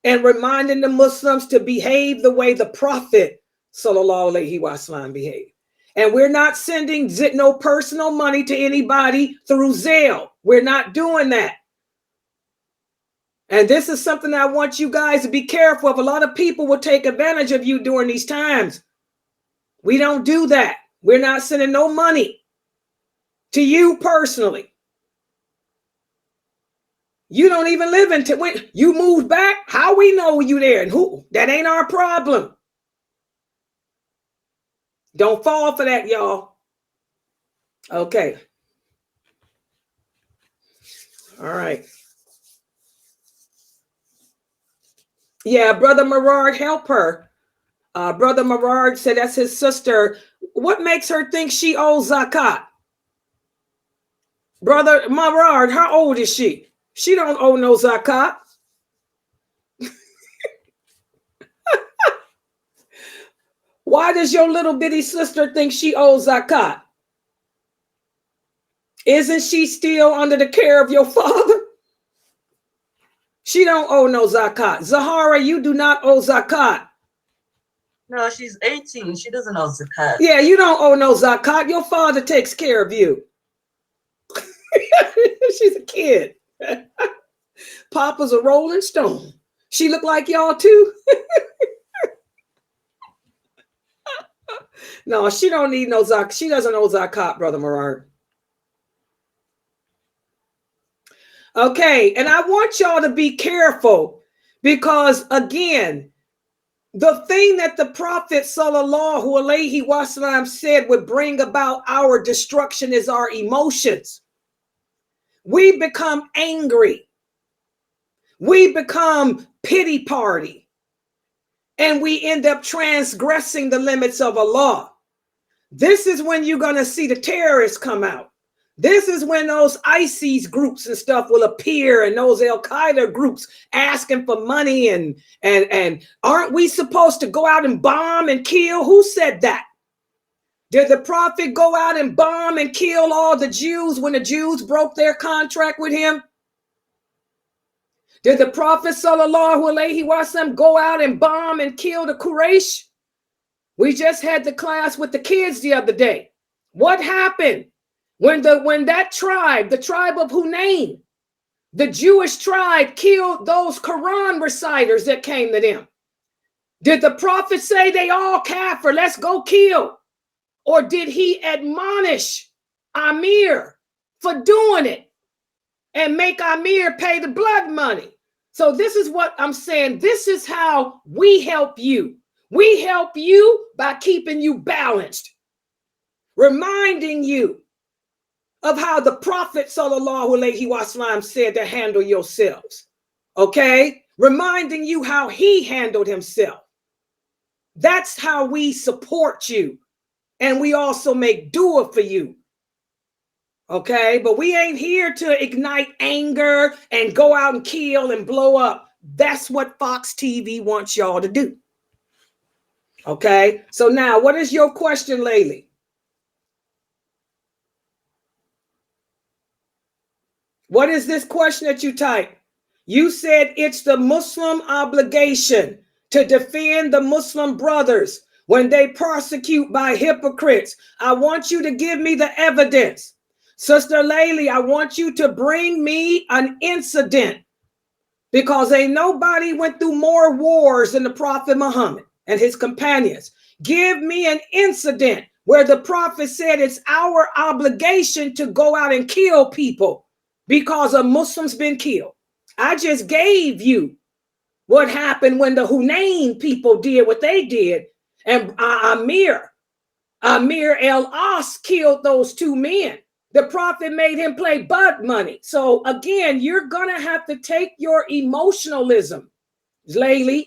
and reminding the Muslims to behave the way the Prophet sallallahu alaihi wasallam behaved. And we're not sending no personal money to anybody through Zelle. We're not doing that. And this is something I want you guys to be careful of. A lot of people will take advantage of you during these times. We don't do that. We're not sending no money to you personally. You don't even live in when you moved back. How we know you there and who? That ain't our problem. Don't fall for that, y'all. Okay. All right. Yeah, Brother Merard, help her. Brother Merard said that's his sister. What makes her think she owes Zakat? Brother Merard, how old is she? She don't owe no Zakat. Why does your little bitty sister think she owes Zakat? Isn't she still under the care of your father? She don't owe no Zakat. Zahara, you do not owe Zakat. No, she's 18. She doesn't owe Zakat. Yeah, you don't owe no Zakat. Your father takes care of you. She's a kid. Papa's a rolling stone. She look like y'all too. No, she don't need no Zakat. She doesn't owe Zakat, Brother Merard. Okay, and I want y'all to be careful because, again, the thing that the Prophet sallallahu alaihi wasallam said would bring about our destruction is our emotions. We become angry. We become pity party. And we end up transgressing the limits of Allah. This is when you're going to see the terrorists come out. This is when those ISIS groups and stuff will appear, and those Al-Qaeda groups asking for money. And aren't we supposed to go out and bomb and kill? Who said that? Did the Prophet go out and bomb and kill all the Jews when the Jews broke their contract with him? Did the Prophet sallallahu alaihi wasallam go out and bomb and kill the Quraysh? We just had the class with the kids the other day. What happened? When that tribe, the tribe of Hunayn, the Jewish tribe, killed those Quran reciters that came to them, did the Prophet say they all kafir, let's go kill? Or did he admonish Amir for doing it and make Amir pay the blood money. So this is what I'm saying. This is how we help you. We help you by keeping you balanced, reminding you of how the Prophet sallallahu alaihi wasallam said to handle yourselves. Okay? Reminding you how he handled himself. That's how we support you. And we also make dua for you. Okay? But we ain't here to ignite anger and go out and kill and blow up. That's what Fox TV wants y'all to do. Okay? So now, what is your question, Laila? What is this question that you typed? You said it's the Muslim obligation to defend the Muslim brothers when they persecute by hypocrites. I want you to give me the evidence. Sister Laila, I want you to bring me an incident, because ain't nobody went through more wars than the Prophet Muhammad and his companions. Give me an incident where the Prophet said it's our obligation to go out and kill people because a Muslim's been killed. I just gave you what happened when the Hunayn people did what they did, and Amir el-As killed those two men. The Prophet made him play blood money. So again, you're gonna have to take your emotionalism, Laila.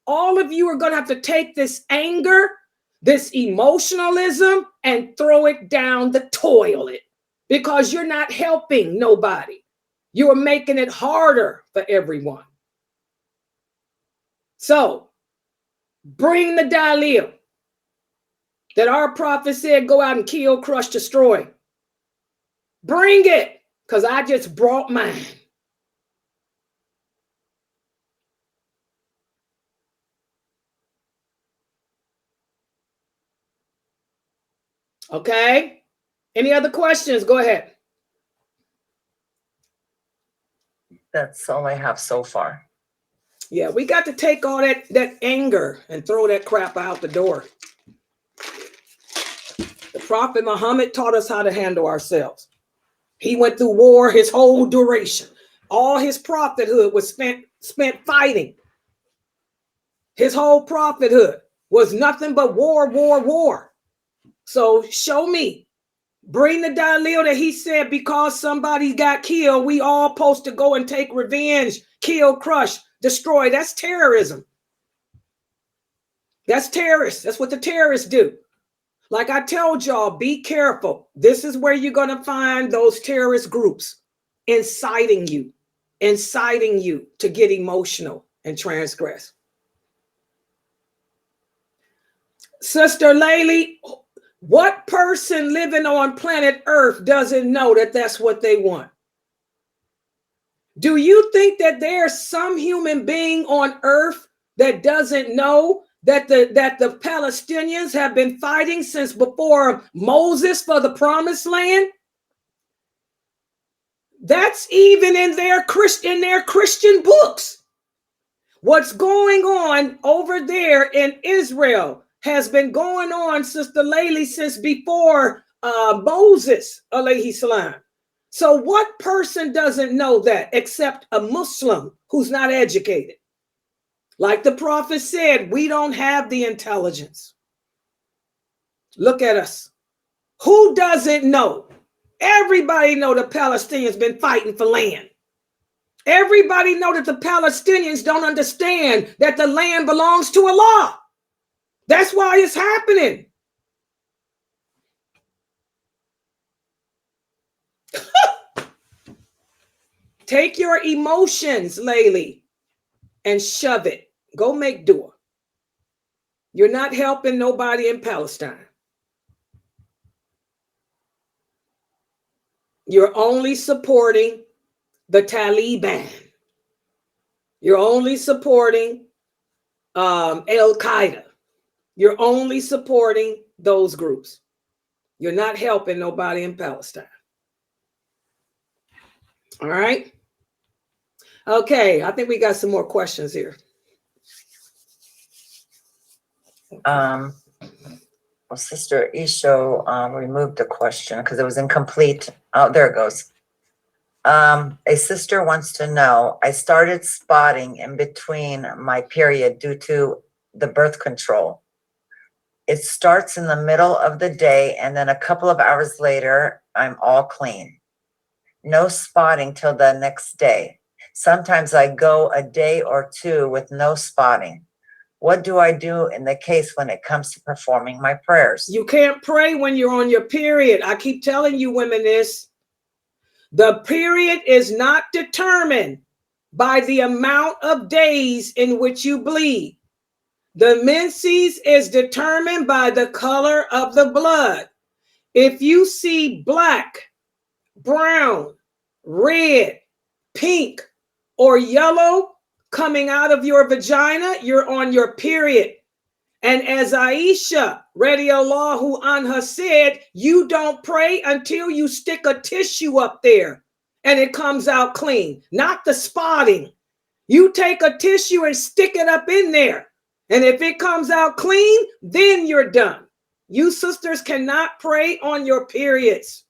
All of you are gonna have to take this anger, this emotionalism, and throw it down the toilet, because you're not helping nobody. You are making it harder for everyone. So bring the dalil that our Prophet said go out and kill, crush, destroy. Bring it, because I just brought mine. Okay? Any other questions? Go ahead. That's all I have so far. Yeah, we got to take all that anger and throw that crap out the door. The Prophet Muhammad taught us how to handle ourselves. He went through war his whole duration. All his prophethood was spent fighting. His whole prophethood was nothing but war, war, war. So show me. Bring the dalil that he said because somebody got killed, we all supposed to go and take revenge, kill, crush, destroy. That's terrorism. That's terrorists. That's what the terrorists do. Like I told y'all, be careful. This is where you're going to find those terrorist groups inciting you to get emotional and transgress. Sister Laila, what person living on planet Earth doesn't know that that's what they want? Do you think that there's some human being on Earth that doesn't know that the Palestinians have been fighting since before Moses for the promised land? That's even in their Christian books. What's going on over there in Israel has been going on, Sister Laila, since before Moses, alayhi salam. So what person doesn't know that except a Muslim who's not educated? Like the Prophet said, we don't have the intelligence. Look at us. Who doesn't know? Everybody know the Palestinians been fighting for land. Everybody know that the Palestinians don't understand that the land belongs to Allah. That's why it's happening. Take your emotions, Laila, and shove it. Go make dua. You're not helping nobody in Palestine. You're only supporting the Taliban. You're only supporting Al-Qaeda. You're only supporting those groups. You're not helping nobody in Palestine. All right. Okay, I think we got some more questions here. Well, Sister Isho removed the question because it was incomplete. Oh, there it goes. A sister wants to know, I started spotting in between my period due to the birth control. It starts in the middle of the day, and then a couple of hours later, I'm all clean. No spotting till the next day. Sometimes I go a day or two with no spotting. What do I do in the case when it comes to performing my prayers? You can't pray when you're on your period. I keep telling you women this. The period is not determined by the amount of days in which you bleed. The menses is determined by the color of the blood. If you see black, brown, red, pink, or yellow coming out of your vagina, you're on your period. And as Aisha radiallahu anha said, you don't pray until you stick a tissue up there and it comes out clean, not the spotting. You take a tissue and stick it up in there. And if it comes out clean, then you're done. You sisters cannot pray on your periods.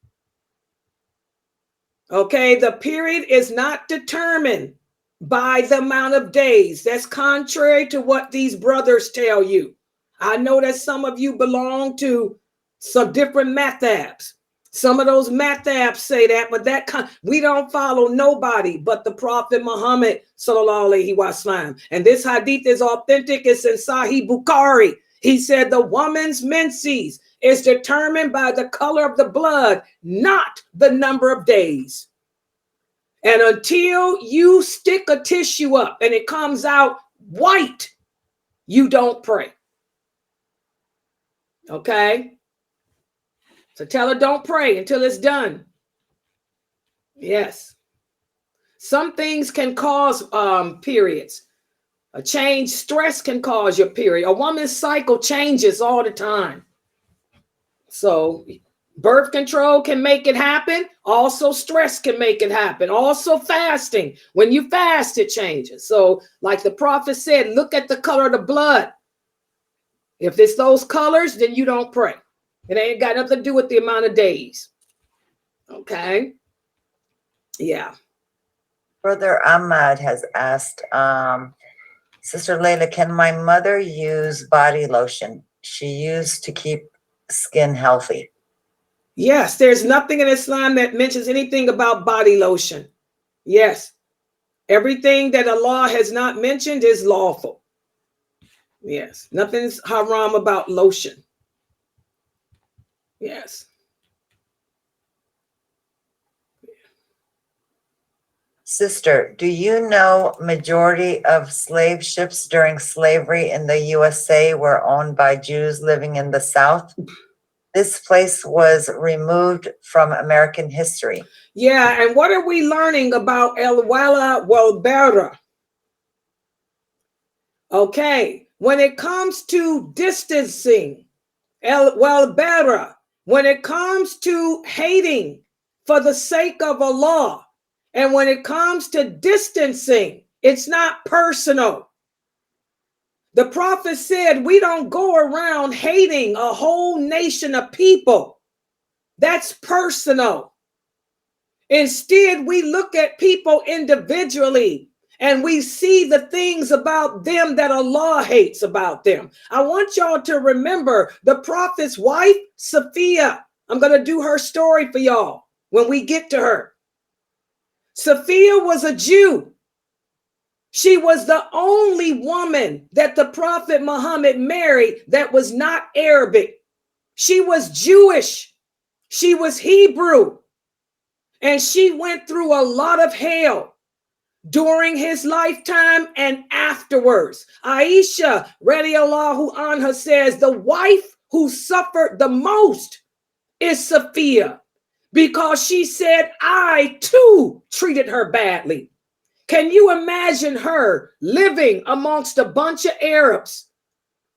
Okay, the period is not determined by the amount of days. That's contrary to what these brothers tell you. I know that some of you belong to some different madhabs. Some of those madhabs say that, but we don't follow nobody but the Prophet Muhammad sallallahu alaihi wasallam. And this hadith is authentic. It's in Sahih Bukhari. He said the woman's menses is determined by the color of the blood, not the number of days. And until you stick a tissue up and it comes out white, you don't pray. Okay? So tell her don't pray until it's done. Yes. Some things can cause periods. A change, stress can cause your period. A woman's cycle changes all the time. So birth control can make it happen. Also stress can make it happen. Also fasting. When you fast, it changes. So like the prophet said, look at the color of the blood. If it's those colors, then you don't pray. It ain't got nothing to do with the amount of days. Okay? Yeah. Brother Ahmad has asked, Sister Laila, can my mother use body lotion she used to keep skin healthy? Yes, there's nothing in Islam that mentions anything about body lotion. Yes. Everything that Allah has not mentioned is lawful. Yes. Nothing's haram about lotion. Yes. Sister, do you know majority of slave ships during slavery in the USA were owned by Jews living in the South? This place was removed from American history. Yeah, and what are we learning about El Wala Wal Bara? Okay, when it comes to distancing, El Wal Bara, when it comes to hating for the sake of Allah, and when it comes to distancing, it's not personal. The prophet said we don't go around hating a whole nation of people. That's personal. Instead, we look at people individually and we see the things about them that Allah hates about them. I want y'all to remember the prophet's wife, Sophia. I'm going to do her story for y'all when we get to her. Sophia was a Jew. She was the only woman that the Prophet Muhammad married that was not Arabic. She was Jewish. She was Hebrew. And she went through a lot of hell during his lifetime and afterwards. Aisha radiallahu anha says the wife who suffered the most is Sophia, because she said, I too treated her badly. Can you imagine her living amongst a bunch of Arabs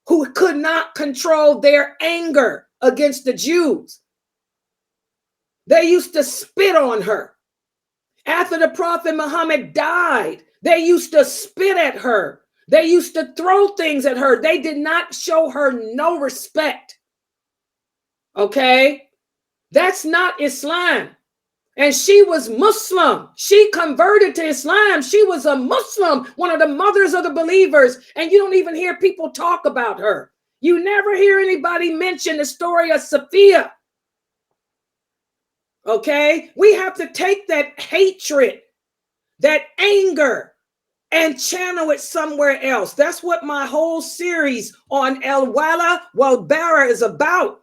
who could not control their anger against the Jews? They used to spit on her. After the Prophet Muhammad died, they used to spit at her. They used to throw things at her. They did not show her no respect. Okay? That's not Islam. And she was Muslim. She converted to Islam. She was a Muslim, one of the mothers of the believers. And you don't even hear people talk about her. You never hear anybody mention the story of Sophia. Okay? We have to take that hatred, that anger, and channel it somewhere else. That's what my whole series on Al-Wala wal-Bara is about.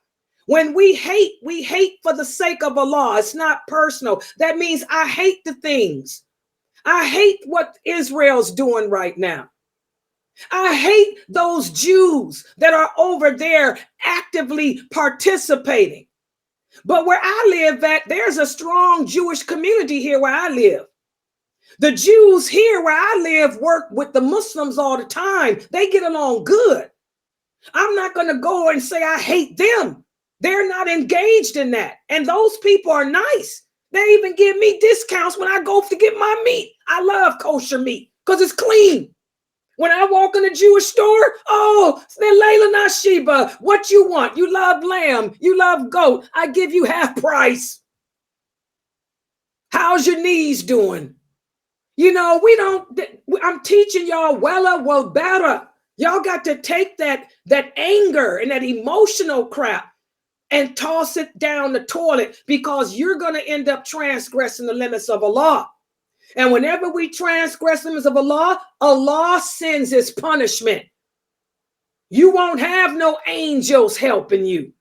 When we hate for the sake of Allah. It's not personal. That means I hate the things. I hate what Israel's doing right now. I hate those Jews that are over there actively participating. But where I live at, there's a strong Jewish community here where I live. The Jews here where I live work with the Muslims all the time. They get along good. I'm not going to go and say I hate them. They're not engaged in that. And those people are nice. They even give me discounts when I go to get my meat. I love kosher meat because it's clean. When I walk in a Jewish store, oh, Laila Nasheeba, what you want? You love lamb, you love goat. I give you half price. How's your knees doing? You know, I'm teaching y'all wella well better. Y'all got to take that anger and that emotional crap and toss it down the toilet, because you're going to end up transgressing the limits of Allah. And whenever we transgress the limits of Allah, Allah sends his punishment. You won't have no angels helping you.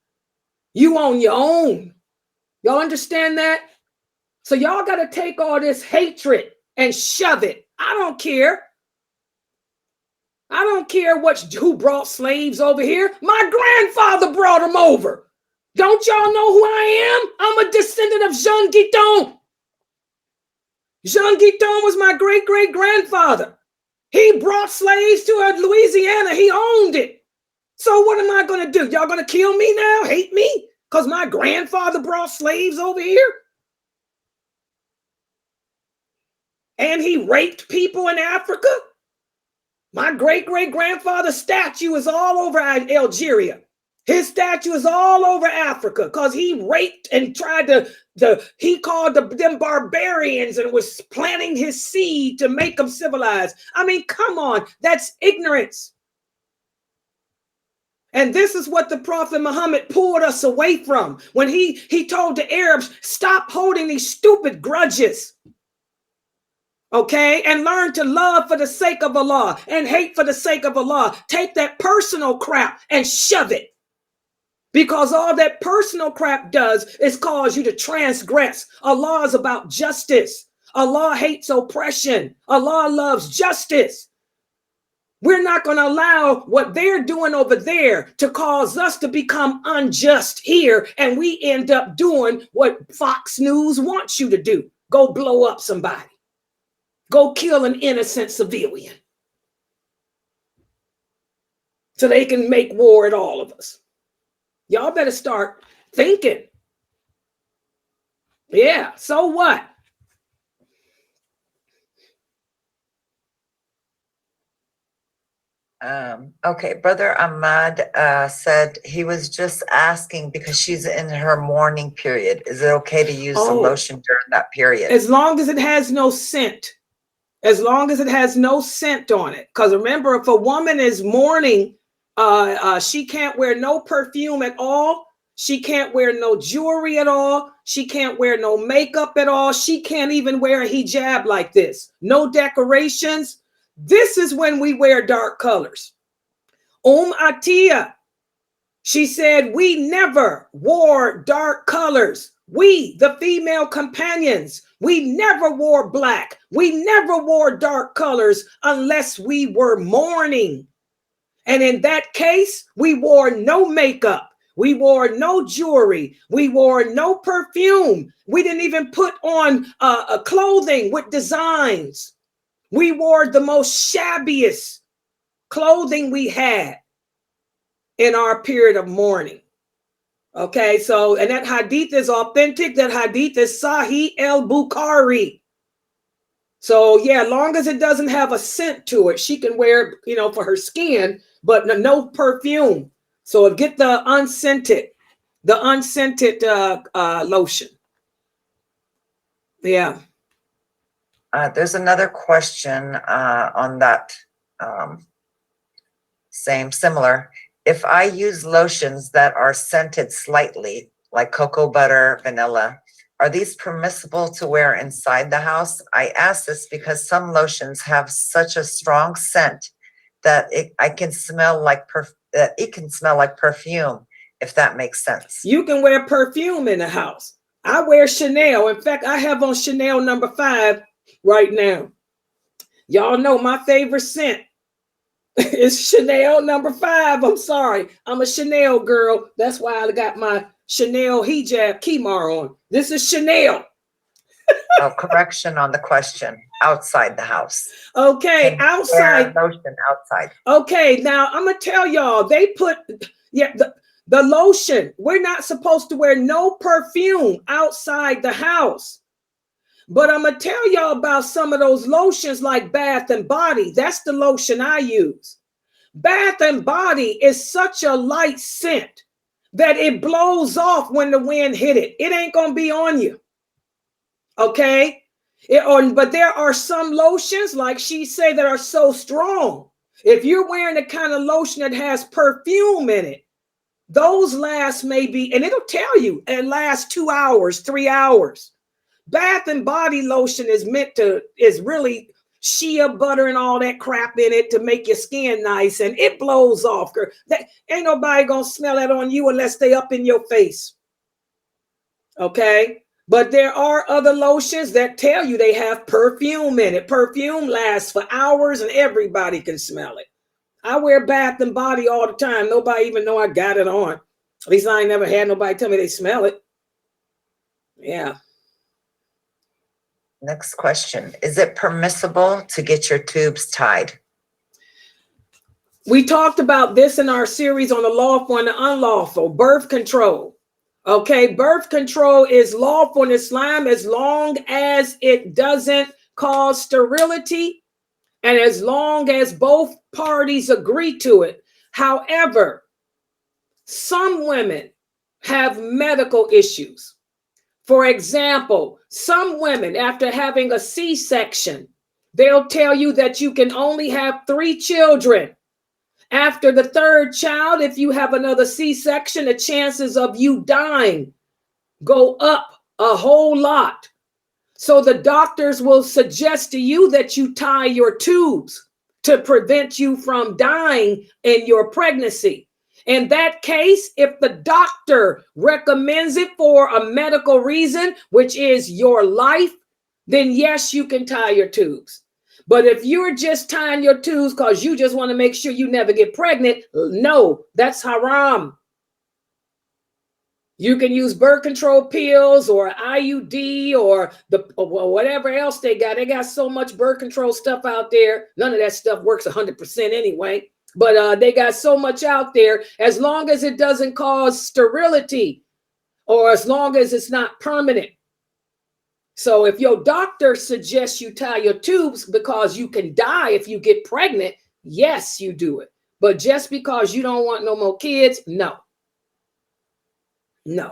You on your own. Y'all understand that? So y'all got to take all this hatred and shove it. I don't care. I don't care who brought slaves over here. My grandfather brought them over. Don't y'all know who I am? I'm a descendant of Jean Guiton. Jean Guiton was my great-great-grandfather. He brought slaves to Louisiana. He owned it. So what am I going to do? Y'all going to kill me now? Hate me? Because my grandfather brought slaves over here? And he raped people in Africa? My great-great-grandfather's statue is all over Algeria. His statue is all over Africa because he raped and tried he called them barbarians and was planting his seed to make them civilized. I mean, come on, that's ignorance. And this is what the Prophet Muhammad pulled us away from when he told the Arabs, stop holding these stupid grudges. Okay, and learn to love for the sake of Allah and hate for the sake of Allah. Take that personal crap and shove it. Because all that personal crap does is cause you to transgress. Allah is about justice. Allah hates oppression. Allah loves justice. We're not going to allow what they're doing over there to cause us to become unjust here. And we end up doing what Fox News wants you to do. Go blow up somebody. Go kill an innocent civilian. So they can make war at all of us. Y'all better start thinking. Yeah, so what? Okay, Brother Ahmad said he was just asking because she's in her mourning period. Is it okay to use the lotion during that period? As long as it has no scent. As long as it has no scent on it. Because remember, if a woman is mourning, she can't wear no perfume at all. She can't wear no jewelry at all. She can't wear no makeup at all. She can't even wear a hijab like this. No decorations. This is when we wear dark colors. Atiyah, she said, we never wore dark colors. We, the female companions, we never wore black. We never wore dark colors unless we were mourning. And in that case, we wore no makeup. We wore no jewelry. We wore no perfume. We didn't even put on a clothing with designs. We wore the most shabbiest clothing we had in our period of mourning. Okay, so, and that hadith is authentic. That hadith is Sahih al-Bukhari. So, yeah, long as it doesn't have a scent to it, she can wear, for her skin, but no perfume. So get the unscented lotion. Yeah. There's another question on that similar. If I use lotions that are scented slightly, like cocoa butter, vanilla, are these permissible to wear inside the house? I ask this because some lotions have such a strong scent that it can smell like perfume, if that makes sense. You can wear perfume in the house. I wear Chanel. In fact, I have on Chanel number 5 right now. Y'all know my favorite scent is Chanel number 5. I'm sorry. I'm a Chanel girl. That's why I got my Chanel hijab kimar on. This is Chanel. Oh, correction on the question. Outside the house. Okay, outside. Lotion outside. Okay, now I'm gonna tell y'all. They put the lotion. We're not supposed to wear no perfume outside the house. But I'm gonna tell y'all about some of those lotions like Bath and Body. That's the lotion I use. Bath and Body is such a light scent that it blows off when the wind hit it. It ain't gonna be on you. Okay? But there are some lotions, like she said, that are so strong. If you're wearing the kind of lotion that has perfume in it, those last maybe, and it'll tell you, it lasts 2 hours, 3 hours. Bath and Body lotion is really shea butter and all that crap in it to make your skin nice, and it blows off, girl. That ain't nobody gonna smell that on you unless they up in your face. Okay? But there are other lotions that tell you they have perfume in it. Perfume lasts for hours and everybody can smell it. I wear Bath and Body all the time. Nobody even know I got it on. At least I ain't never had nobody tell me they smell it. Yeah. Next question. Is it permissible to get your tubes tied? We talked about this in our series on the lawful and the unlawful, birth control. Okay, birth control is lawful in Islam as long as it doesn't cause sterility and as long as both parties agree to it. However, some women have medical issues. For example, some women, after having a C-section, they'll tell you that you can only have 3 children. After the 3rd child, if you have another C-section, the chances of you dying go up a whole lot. So the doctors will suggest to you that you tie your tubes to prevent you from dying in your pregnancy. In that case, if the doctor recommends it for a medical reason, which is your life, then yes, you can tie your tubes. But if you're just tying your tubes because you just want to make sure you never get pregnant, no, that's haram. You can use birth control pills or IUD or whatever else they got. They got so much birth control stuff out there. None of that stuff works 100% anyway. But they got so much out there. As long as it doesn't cause sterility or as long as it's not permanent. So if your doctor suggests you tie your tubes because you can die if you get pregnant, yes, you do it. But just because you don't want no more kids, no. No.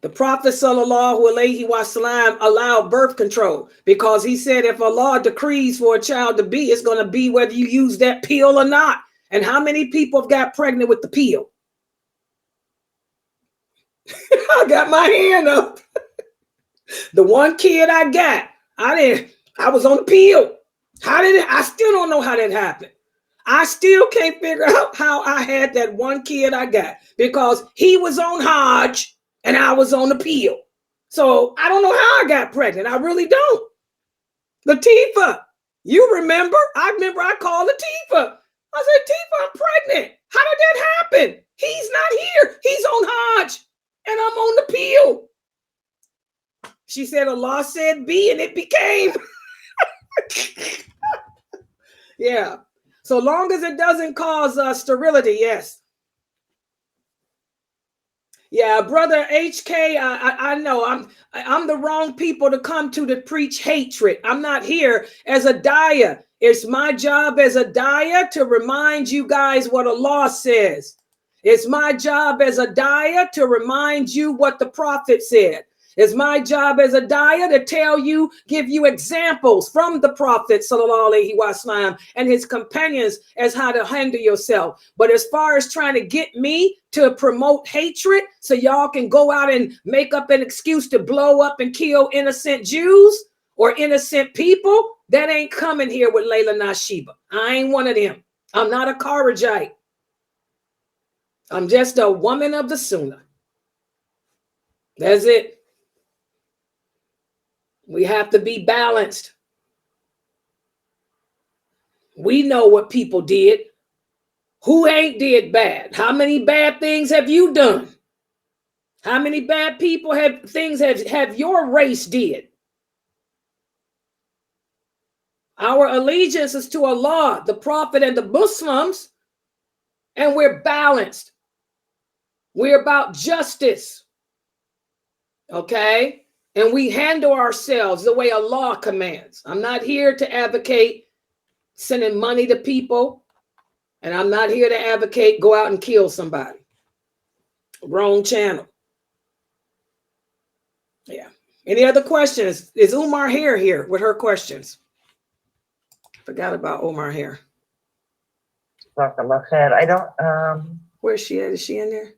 The Prophet sallallahu alaihi wasallam allowed birth control because he said if Allah decrees for a child to be, it's going to be whether you use that pill or not. And how many people have got pregnant with the pill? I got my hand up. The one kid I got, I was on the pill. I still don't know how that happened. I still can't figure out how I had that one kid I got because he was on Hajj and I was on the pill. So I don't know how I got pregnant. I really don't. Latifa, you remember? I remember I called Latifa. I said, Tifa, I'm pregnant. How did that happen? He's not here. He's on Hajj. And I'm on the pill. She said, Allah said be, and it became. Yeah. So long as it doesn't cause sterility, yes. Yeah, brother HK, I know I'm the wrong people to come to preach hatred. I'm not here as a daya. It's my job as a daya to remind you guys what Allah says. It's my job as a daya to remind you what the prophet said. It's my job as a daya to tell you, give you examples from the prophet sallallahu alaihi wasallam and his companions as how to handle yourself. But as far as trying to get me to promote hatred so y'all can go out and make up an excuse to blow up and kill innocent Jews or innocent people, that ain't coming here with Laila Nasheeba. I ain't one of them. I'm not a Kharijite. I'm just a woman of the Sunnah. That's it. We have to be balanced. We know what people did. Who ain't did bad? How many bad things have you done? How many bad people have your race did? Our allegiance is to Allah, the Prophet, and the Muslims, and we're balanced. We're about justice. Okay? And we handle ourselves the way Allah commands. I'm not here to advocate sending money to people. And I'm not here to advocate go out and kill somebody. Wrong channel. Yeah. Any other questions? Is Umar here with her questions? Forgot about Umar here. I don't, Where's she at? Is she in there?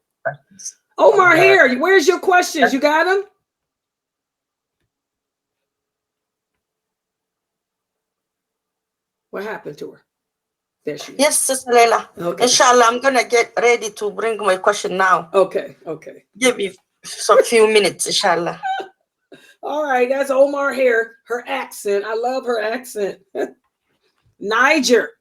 Omar here. Where's your questions? You got them? What happened to her? There she is. Yes, sis Laila. Okay. Inshallah, I'm gonna get ready to bring my question now. Okay. Okay. Give me some few minutes, inshallah. All right. That's Omar here. Her accent. I love her accent. Niger.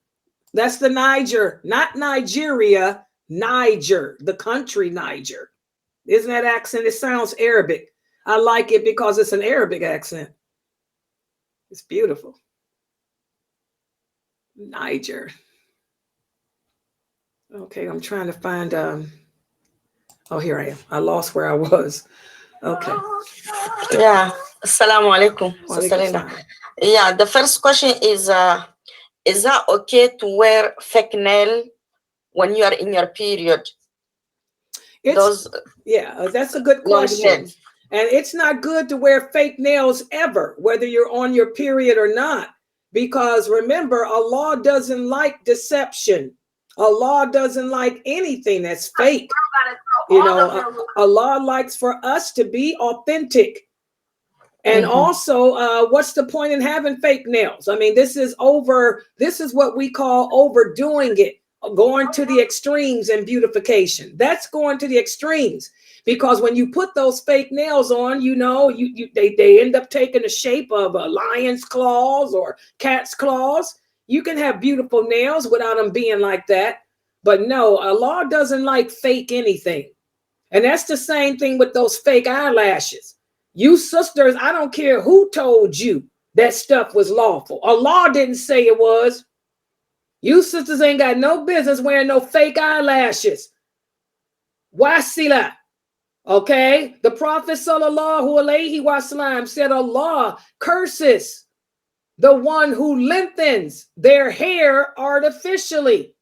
That's the Niger, not Nigeria. Niger, the country Niger. Isn't that accent? It sounds Arabic. I like it because it's an Arabic accent. It's beautiful. Niger. Okay, I'm trying to find, oh, here I am. I lost where I was. Okay. Yeah. Assalamu alaikum. Sister Laila. Walaikum salam. Yeah, the first question is that okay to wear fake nail when you are in your period? Yeah, that's a good question. And it's not good to wear fake nails ever, whether you're on your period or not. Because remember, Allah doesn't like deception. Allah doesn't like anything that's fake. You know, Allah likes for us to be authentic. And also, what's the point in having fake nails? I mean, this is what we call overdoing it, going to the extremes in beautification. That's going to the extremes. Because when you put those fake nails on, you know, they end up taking the shape of a lion's claws or cat's claws. You can have beautiful nails without them being like that. But no, Allah doesn't like fake anything. And that's the same thing with those fake eyelashes. You sisters, I don't care who told you that stuff was lawful. Allah didn't say it was. You sisters ain't got no business wearing no fake eyelashes. Wasila. Okay, the Prophet sallallahu alaihi wasallam said Allah curses the one who lengthens their hair artificially.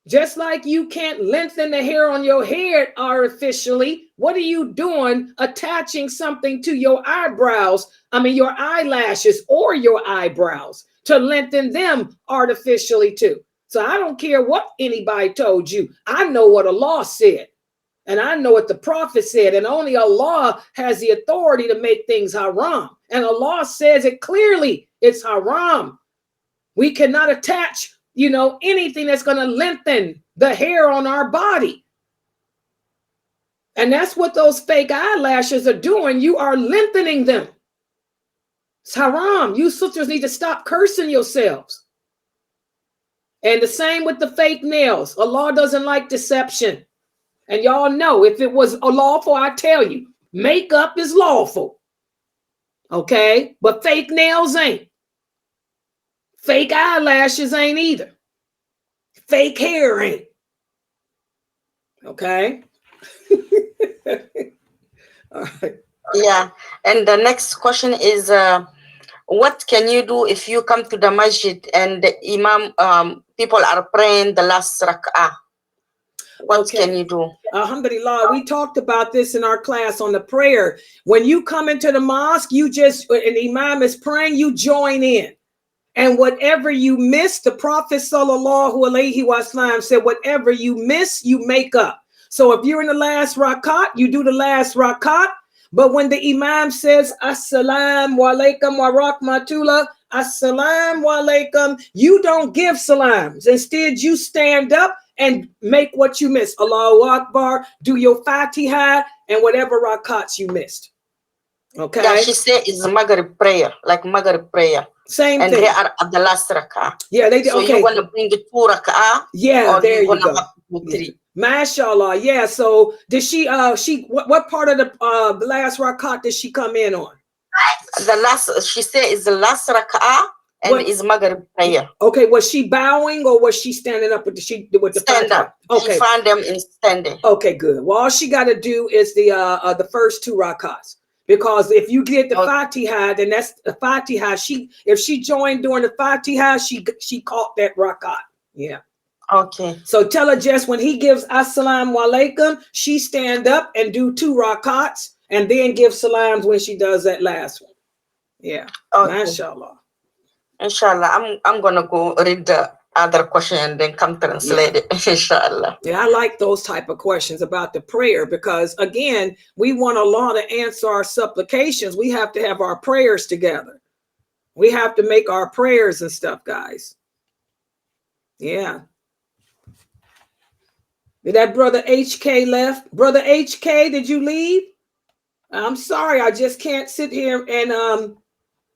Just like you can't lengthen the hair on your head artificially, what are you doing attaching something to your eyebrows? I mean, your eyelashes or your eyebrows to lengthen them artificially too. So I don't care what anybody told you. I know what Allah said. And I know what the Prophet said, and only Allah has the authority to make things haram. And Allah says it clearly, it's haram. We cannot attach, you know, anything that's going to lengthen the hair on our body. And that's what those fake eyelashes are doing. You are lengthening them. It's haram. You sisters need to stop cursing yourselves. And the same with the fake nails. Allah doesn't like deception. And y'all know, if it was lawful, I tell you, makeup is lawful. Okay? But fake nails ain't. Fake eyelashes ain't either. Fake hair ain't. Okay? All right. Yeah. And the next question is, what can you do if you come to the masjid and the imam, people are praying the last rak'ah? What can you do? Alhamdulillah, we talked about this in our class on the prayer. When you come into the mosque, you just, and the imam is praying, you join in. And whatever you miss, the Prophet sallallahu alaihi wasallam said, whatever you miss, you make up. So if you're in the last rakat, you do the last rakat. But when the imam says, assalamu alaikum wa rahmatullah, assalamu alaikum, you don't give salams. Instead, you stand up and make what you missed. Allahu Akbar, do your Fatiha, and whatever rakats you missed. Okay? Yeah, she said it's Maghrib prayer, like Maghrib prayer. Same and thing. they are at the last rak'ah. Yeah, they do. So Okay. you want to bring the 2 rak'ah? Yeah, or there you wanna go. have 2, 3? Mashallah. Yeah. So did she? What part of the last rakat did she come in on? The last. She said is the last rak'ah and is Maghrib prayer. Okay. Was she bowing or was she standing up with the stand up? Okay. She found them in standing. Okay, good. Well, all she got to do is the first 2 rakats. Because if you get the Fatiha, then that's the Fatiha. If she joined during the Fatiha, she caught that rakat. Yeah. Okay. So tell her just when he gives assalamu alaikum, she stand up and do 2 rakats and then give salams when she does that last one. Yeah. Okay. Mashallah. Inshallah. I'm gonna go read the other question and then come translate it. Inshallah. Yeah, I like those type of questions about the prayer because again, we want Allah to answer our supplications. We have to have our prayers together. We have to make our prayers and stuff, guys. Yeah. Did that brother HK left? Brother HK, did you leave? I'm sorry, I just can't sit here and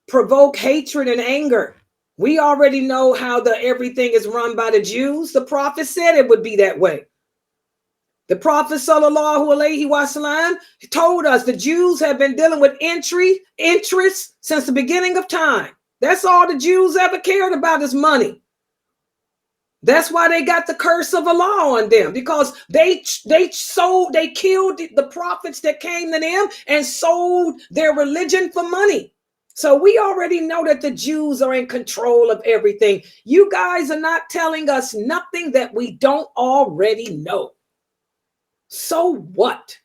provoke hatred and anger. We already know how everything is run by the Jews. The prophet said it would be that way. The Prophet sallallahu alaihi wasallam told us the Jews have been dealing with interest since the beginning of time. That's all the Jews ever cared about is money. That's why they got the curse of Allah on them, because they killed the prophets that came to them and sold their religion for money. So we already know that the Jews are in control of everything. You guys are not telling us nothing that we don't already know. So what?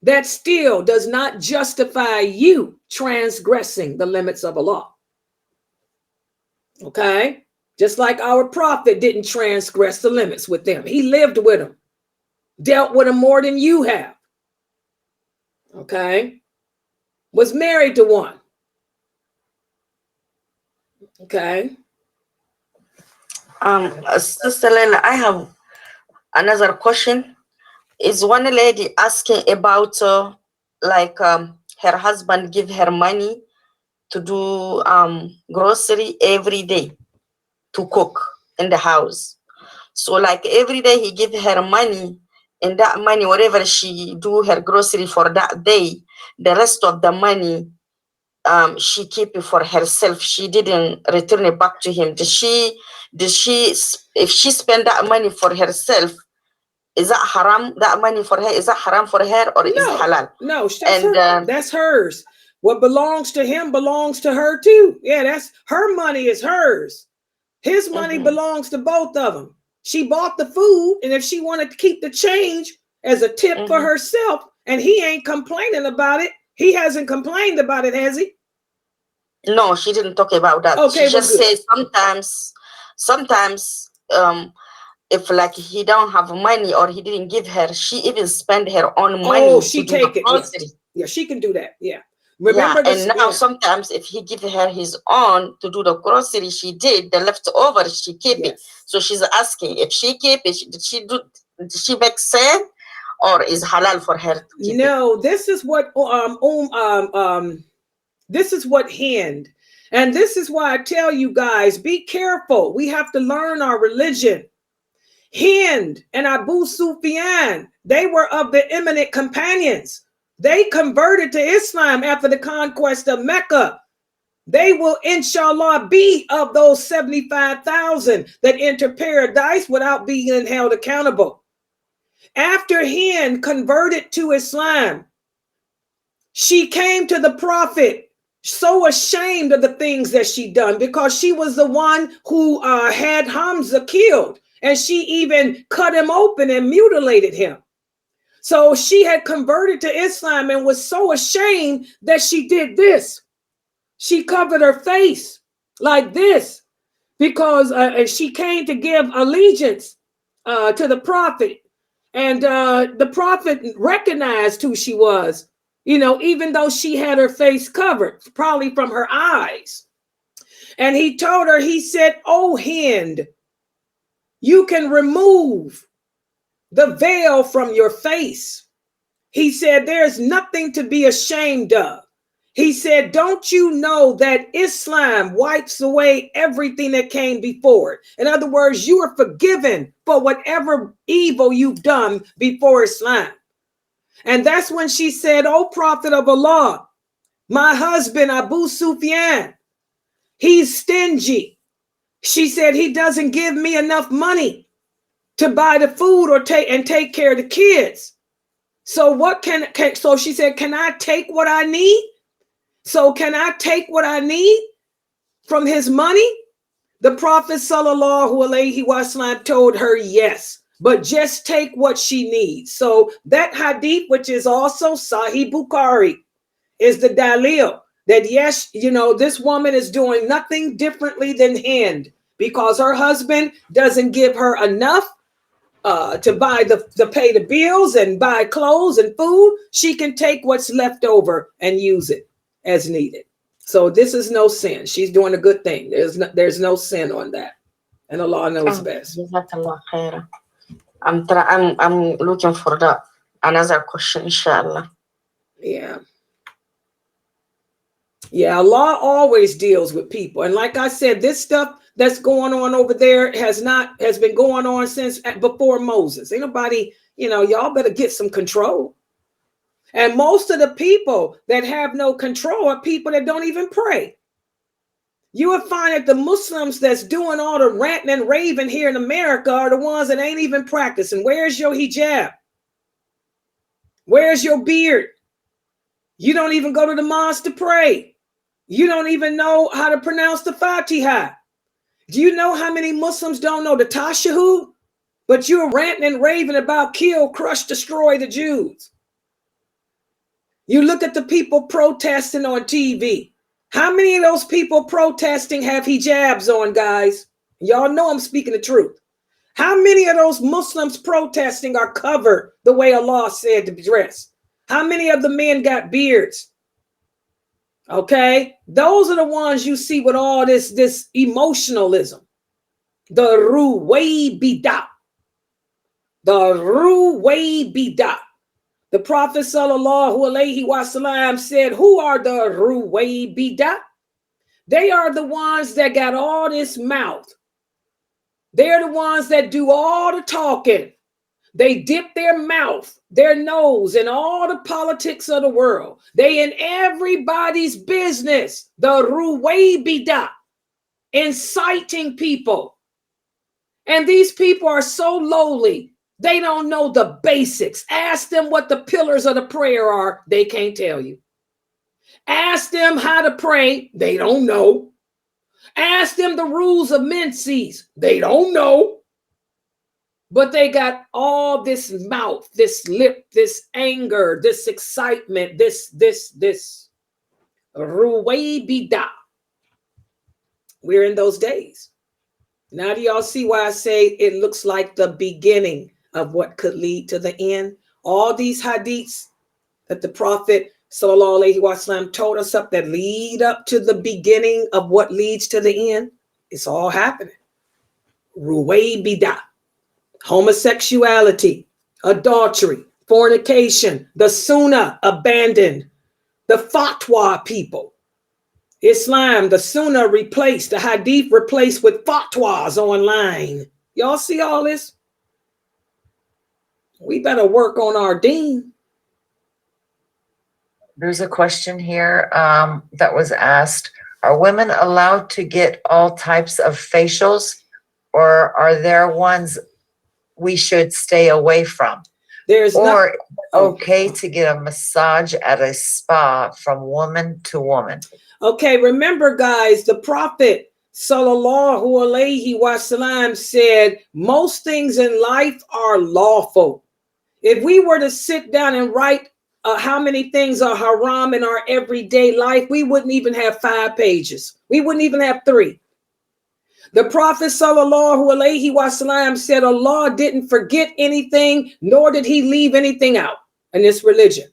That still does not justify you transgressing the limits of Allah. Okay? Just like our prophet didn't transgress the limits with them. He lived with them, dealt with them more than you have. Okay? Was married to one. Okay? Sister Laila, I have another question. Is one lady asking about her husband give her money to do grocery every day to cook in the house. So like every day he give her money, and that money, whatever she do her grocery for that day, the rest of the money she keep it for herself. She didn't return it back to him. If she spend that money for herself, is that haram? That money for her, is that haram for her or is it halal? No, that's hers. What belongs to him belongs to her too. Yeah, that's her money is hers. His money belongs to both of them. She bought the food, and if she wanted to keep the change as a tip for herself, and he ain't complaining about it, he hasn't complained about it, has he? No, she didn't talk about that. Okay, she just says sometimes if like he don't have money or he didn't give her, she even spend her own money. Oh, she take it. Yeah, she can do that. Yeah. Remember and now sometimes if he give her his own to do the grocery, she did the leftover, she keep it. So she's asking if she keep it, did she make sense or is halal for her to keep it? This is what this is what Hind, and this is why I tell you guys, be careful. We have to learn our religion. Hind and Abu Sufyan, they were of the eminent companions. They converted to Islam after the conquest of Mecca. They will, inshallah, be of those 75,000 that enter paradise without being held accountable. After Hind converted to Islam, she came to the Prophet so ashamed of the things that she done, because she was the one who had Hamza killed. And she even cut him open and mutilated him. So she had converted to Islam and was so ashamed that she did this. She covered her face like this because she came to give allegiance to the prophet. And the prophet recognized who she was, you know, even though she had her face covered, probably from her eyes. And he told her, he said, "Oh, Hind, you can remove the veil from your face." He said, "There's nothing to be ashamed of." He said, "Don't you know that Islam wipes away everything that came before it?" In other words, you are forgiven for whatever evil you've done before Islam. And that's when she said, "Oh, Prophet of Allah, my husband Abu Sufyan, he's stingy." She said, "He doesn't give me enough money to buy the food or take care of the kids. So what so she said, can I take what I need? So can I take what I need from his money?" The Prophet sallallahu alaihi wasallam told her yes, but just take what she needs. So that hadith, which is also Sahih Bukhari, is the dalil that yes, you know, this woman is doing nothing differently than Hind because her husband doesn't give her enough to buy to pay the bills and buy clothes and food. She can take what's left over and use it as needed. So this is no sin. She's doing a good thing. There's no sin on that, and Allah knows best. Jazakallah khair. I'm looking for another question, inshallah. Yeah. Yeah, Allah always deals with people. And like I said, this stuff that's going on over there has been going on since before Moses. Ain't nobody, you know, y'all better get some control. And most of the people that have no control are people that don't even pray. You will find that the Muslims that's doing all the ranting and raving here in America are the ones that ain't even practicing. Where's your hijab? Where's your beard? You don't even go to the mosque to pray. You don't even know how to pronounce the Fatiha. Do you know how many Muslims don't know the Tashahhud? But you're ranting and raving about kill, crush, destroy the Jews. You look at the people protesting on TV. How many of those people protesting have hijabs on, guys? Y'all know I'm speaking the truth. How many of those Muslims protesting are covered the way Allah said to be dressed? How many of the men got beards? Okay, those are the ones you see with all this emotionalism. The ruwaybida. The ruwaybida. The Prophet sallallahu alaihi wasallam said, who are the ruwaybida? They are the ones that got all this mouth. They're the ones that do all the talking. They dip their mouth, their nose in all the politics of the world. They in everybody's business. The ruwaybida, inciting people. And these people are so lowly, they don't know the basics. Ask them what the pillars of the prayer are. They can't tell you. Ask them how to pray. They don't know. Ask them the rules of Menses. They don't know. But they got all this mouth, this lip, this anger, this excitement, this ruwaybida. We're in those days. Now do y'all see why I say it looks like the beginning of what could lead to the end? All these hadiths that the Prophet sallallahu alaihi wasallam told us up that lead up to the beginning of what leads to the end, it's all happening. Ruwaybida. Homosexuality, adultery, fornication, the Sunnah abandoned, the fatwa people. Islam, the Sunnah replaced, the Hadith replaced with fatwas online. Y'all see all this? We better work on our deen. There's a question here that was asked. Are women allowed to get all types of facials, or are there ones we should stay away from? Or okay to get a massage at a spa from woman to woman? Okay, remember guys, the Prophet sallallahu alaihi wasallam said, most things in life are lawful. If we were to sit down and write how many things are haram in our everyday life, we wouldn't even have 5 pages. We wouldn't even have 3. The Prophet sallallahu alaihi wasallam said Allah didn't forget anything, nor did he leave anything out in this religion.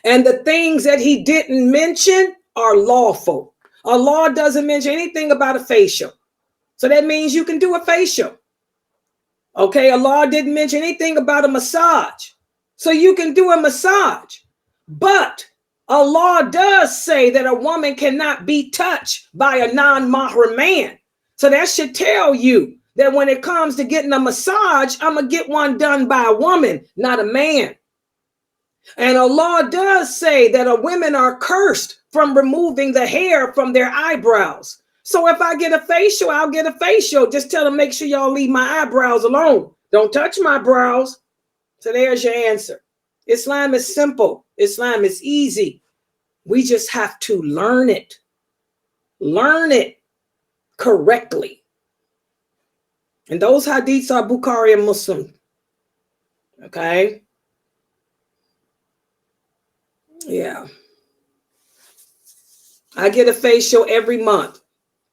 And the things that he didn't mention are lawful. Allah doesn't mention anything about a facial. So that means you can do a facial. Okay, Allah didn't mention anything about a massage. So you can do a massage. But Allah does say that a woman cannot be touched by a non-mahram man. So that should tell you that when it comes to getting a massage, I'm going to get one done by a woman, not a man. And Allah does say that women are cursed from removing the hair from their eyebrows. So if I get a facial, I'll get a facial. Just tell them, make sure y'all leave my eyebrows alone. Don't touch my brows. So there's your answer. Islam is simple. Islam is easy. We just have to learn it. Learn it correctly. And those hadiths are Bukhari and Muslim. Okay? Yeah. I get a facial every month.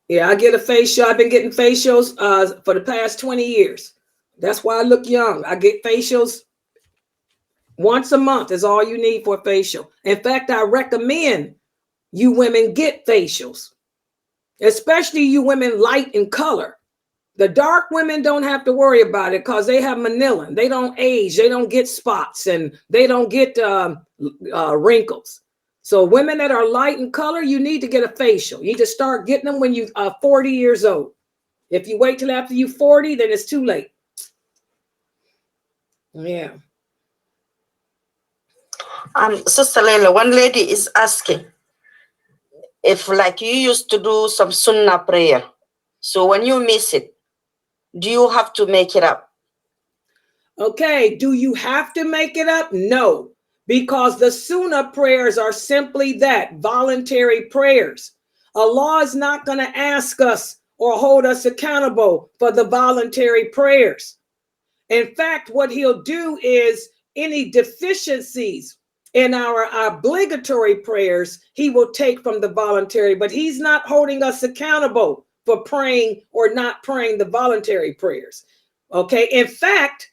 Yeah, I get a facial. I've been getting facials for the past 20 years. That's why I look young. I get facials once a month is all you need for a facial. In fact, I recommend you women get facials, especially you women light in color. The dark women don't have to worry about it because they have manilin. They don't age. They don't get spots and they don't get wrinkles. So women that are light in color, you need to get a facial. You need to start getting them when you are 40 years old. If you wait till after you 40, then it's too late. Yeah. Sister Laila, one lady is asking if like you used to do some Sunnah prayer. So when you miss it, do you have to make it up? Okay, do you have to make it up? No, because the Sunnah prayers are simply that, voluntary prayers. Allah is not going to ask us or hold us accountable for the voluntary prayers. In fact, what he'll do is any deficiencies in our obligatory prayers, he will take from the voluntary, but he's not holding us accountable for praying or not praying the voluntary prayers. Okay, in fact,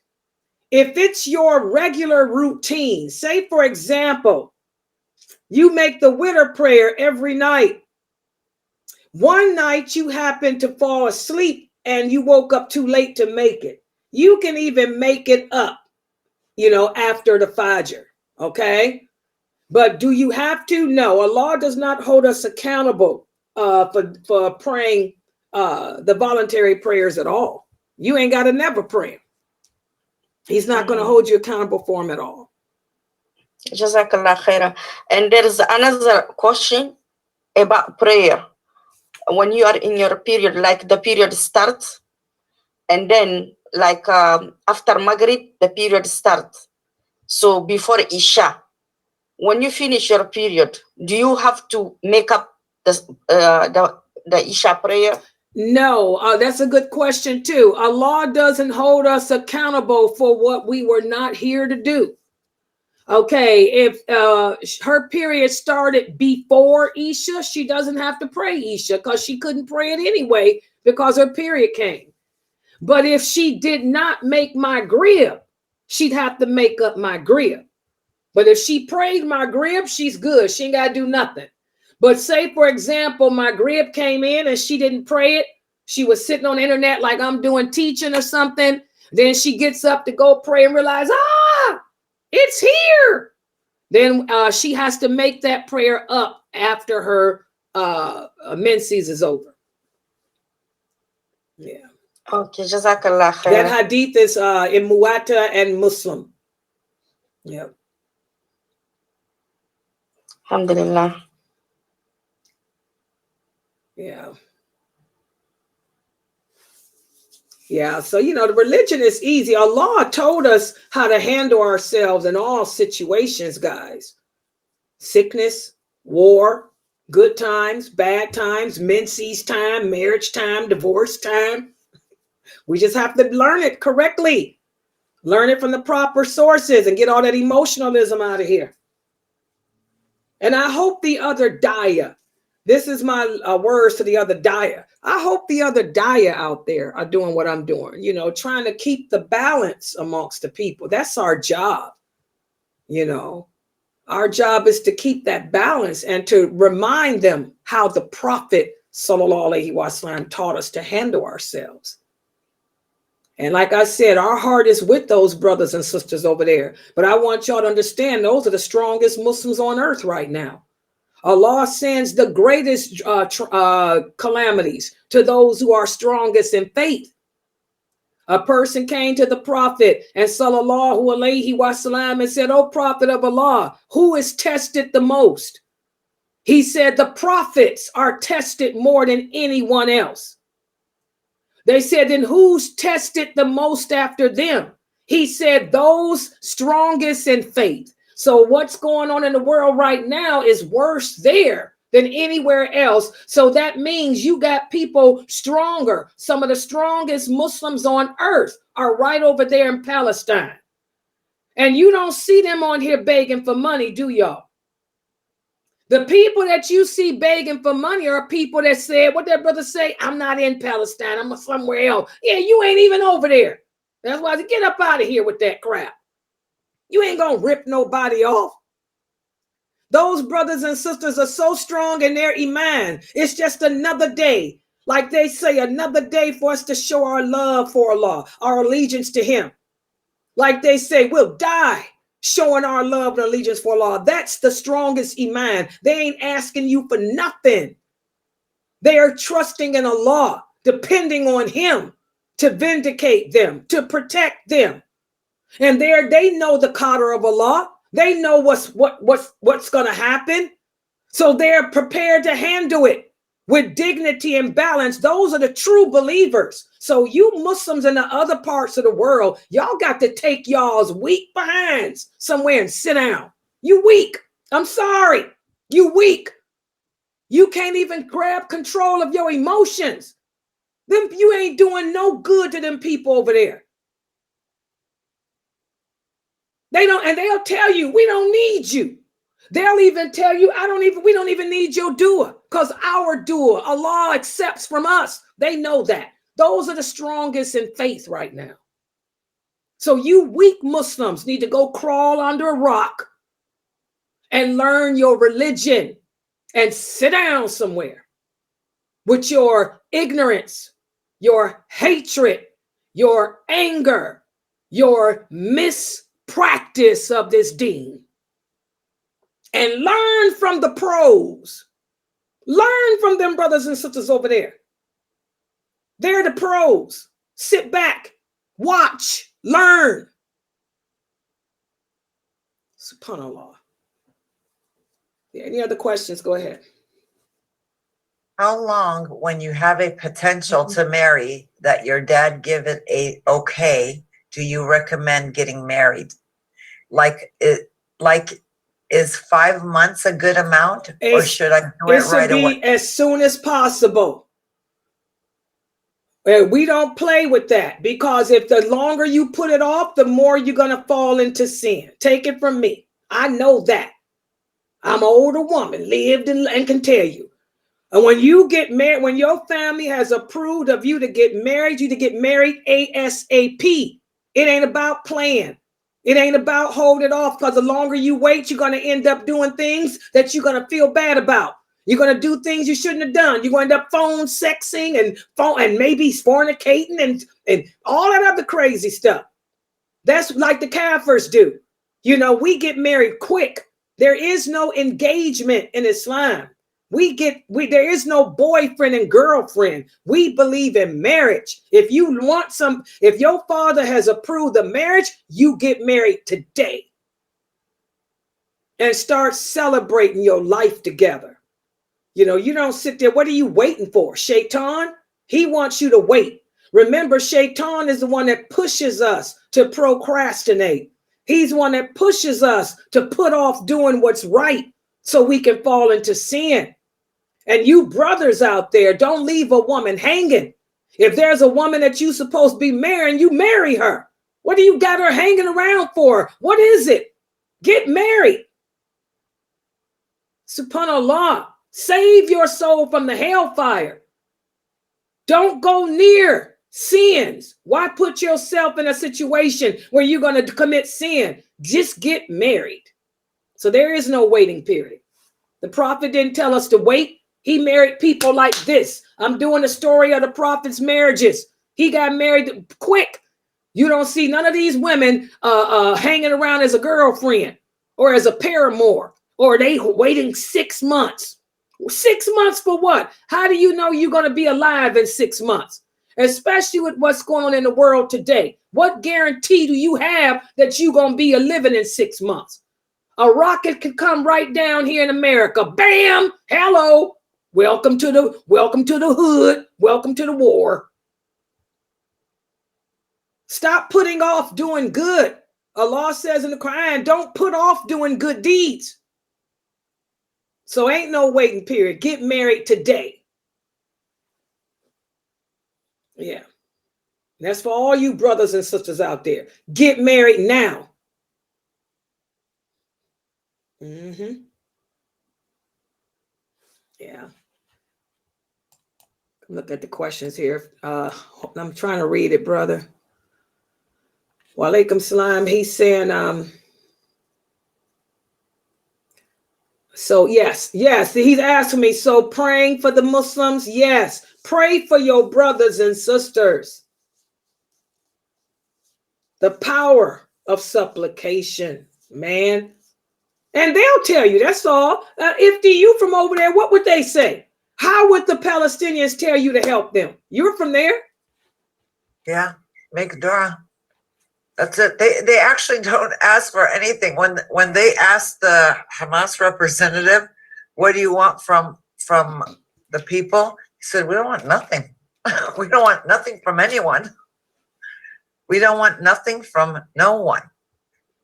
if it's your regular routine, say for example, you make the witr prayer every night. One night you happen to fall asleep and you woke up too late to make it. You can even make it up, after the Fajr, okay? But do you have to? No, Allah does not hold us accountable for praying the voluntary prayers at all. You ain't got to never pray. He's not going to hold you accountable for them at all. Jazakallah khaira. And there is another question about prayer. When you are in your period, like the period starts, and then like after Maghrib, the period starts. So before Isha, when you finish your period, do you have to make up the Isha prayer? No, that's a good question too. Allah doesn't hold us accountable for what we were not here to do. Okay, if her period started before Isha, she doesn't have to pray Isha because she couldn't pray it anyway because her period came. But if she did not make Maghrib, she'd have to make up Maghrib. But if she prayed Maghrib, she's good. She ain't got to do nothing. But say, for example, Maghrib came in and she didn't pray it. She was sitting on the internet like I'm doing teaching or something. Then she gets up to go pray and realize, it's here. Then she has to make that prayer up after her Menses is over. Yeah. Okay, Jazakallah khair. That hadith is in Muwatta and Muslim. Yeah. Alhamdulillah. Yeah. Yeah. So, the religion is easy. Allah told us how to handle ourselves in all situations, guys. Sickness, war, good times, bad times, Menses time, marriage time, divorce time. We just have to learn it correctly. Learn it from the proper sources and get all that emotionalism out of here. And I hope the other Daya, this is my words to the other Daya. I hope the other Daya out there are doing what I'm doing, you know, trying to keep the balance amongst the people. That's our job. You know, our job is to keep that balance and to remind them how the Prophet Sallallahu Alaihi Wasallam taught us to handle ourselves. And like I said, our heart is with those brothers and sisters over there. But I want y'all to understand those are the strongest Muslims on earth right now. Allah sends the greatest calamities to those who are strongest in faith. A person came to the Prophet and Sallallahu Alaihi Wasallam and said, "O Prophet of Allah, who is tested the most?" He said, "The prophets are tested more than anyone else." They said, "Then who's tested the most after them?" He said, "Those strongest in faith." So what's going on in the world right now is worse there than anywhere else. So that means you got people stronger. Some of the strongest Muslims on earth are right over there in Palestine. And you don't see them on here begging for money, do y'all? The people that you see begging for money are people that said, what that brother say? "I'm not in Palestine, I'm somewhere else." Yeah, you ain't even over there. That's why I said, get up out of here with that crap. You ain't gonna rip nobody off. Those brothers and sisters are so strong in their Iman. It's just another day. Like they say, another day for us to show our love for Allah, our allegiance to Him. Like they say, we'll die showing our love and allegiance for Allah. That's the strongest Iman. They ain't asking you for nothing. They are trusting in Allah, depending on Him to vindicate them, to protect them. And they know the qadr of Allah. They know what's going to happen. So they're prepared to handle it with dignity and balance. Those are the true believers. So you Muslims in the other parts of the world, y'all got to take y'all's weak behinds somewhere and sit down. You weak. I'm sorry. You weak. You can't even grab control of your emotions. You ain't doing no good to them people over there. They'll tell you, we don't need you. They'll even tell you, we don't even need your dua, because our dua, Allah accepts from us. They know that. Those are the strongest in faith right now. So you weak Muslims need to go crawl under a rock and learn your religion and sit down somewhere with your ignorance, your hatred, your anger, your mispractice of this deen, and learn from the pros. Learn from them brothers and sisters over there. They're the pros. Sit back, watch, learn. SubhanAllah. Yeah, any other questions? Go ahead. How long, when you have a potential to marry, that your dad give it a okay, do you recommend getting married? Is 5 months a good amount, or should I do it right away? As soon as possible. We don't play with that, because if the longer you put it off, the more you're going to fall into sin. Take it from me. I know that. I'm an older woman, lived and can tell you. And when you get married, when your family has approved of you to get married, you to get married ASAP. It ain't about playing. It ain't about holding it off, because the longer you wait, you're going to end up doing things that you're going to feel bad about. You're going to do things you shouldn't have done. You're going to end up phone sexing and maybe fornicating and all that other crazy stuff. That's like the Kafirs do. You know, we get married quick. There is no engagement in Islam. There is no boyfriend and girlfriend. We believe in marriage. If your father has approved the marriage, you get married today and start celebrating your life together. You know, you don't sit there. What are you waiting for? Shaitan? He wants you to wait. Remember, Shaitan is the one that pushes us to procrastinate. He's the one that pushes us to put off doing what's right so we can fall into sin. And you brothers out there, don't leave a woman hanging. If there's a woman that you supposed to be marrying, you marry her. What do you got her hanging around for? What is it? Get married. Subhanallah. Save your soul from the hellfire. Don't go near sins. Why put yourself in a situation where you're going to commit sin? Just get married. So there is no waiting period. The prophet didn't tell us to wait. He married people like this. I'm doing the story of the prophet's marriages. He got married quick. You don't see none of these women hanging around as a girlfriend or as a paramour, or they waiting 6 months. 6 months for what? How do you know you're going to be alive in 6 months? Especially with what's going on in the world today. What guarantee do you have that you're going to be living in 6 months? A rocket could come right down here in America. Bam! Hello. Welcome to the hood. Welcome to the war. Stop putting off doing good. Allah says in the Quran, don't put off doing good deeds. So ain't no waiting period. Get married today. Yeah. That's for all you brothers and sisters out there. Get married now. Yeah. Look at the questions here. I'm trying to read it, brother. Wa alaikum salam. He's saying, so yes, he's asking me, so praying for the Muslims? Yes. Pray for your brothers and sisters. The power of supplication, man. And they'll tell you, that's all. If you from over there, what would they say? How would the Palestinians tell you to help them? You're from there? Yeah, make dua. That's it. They actually don't ask for anything. When they ask the Hamas representative, what do you want from the people? He said, we don't want nothing. We don't want nothing from anyone. We don't want nothing from no one.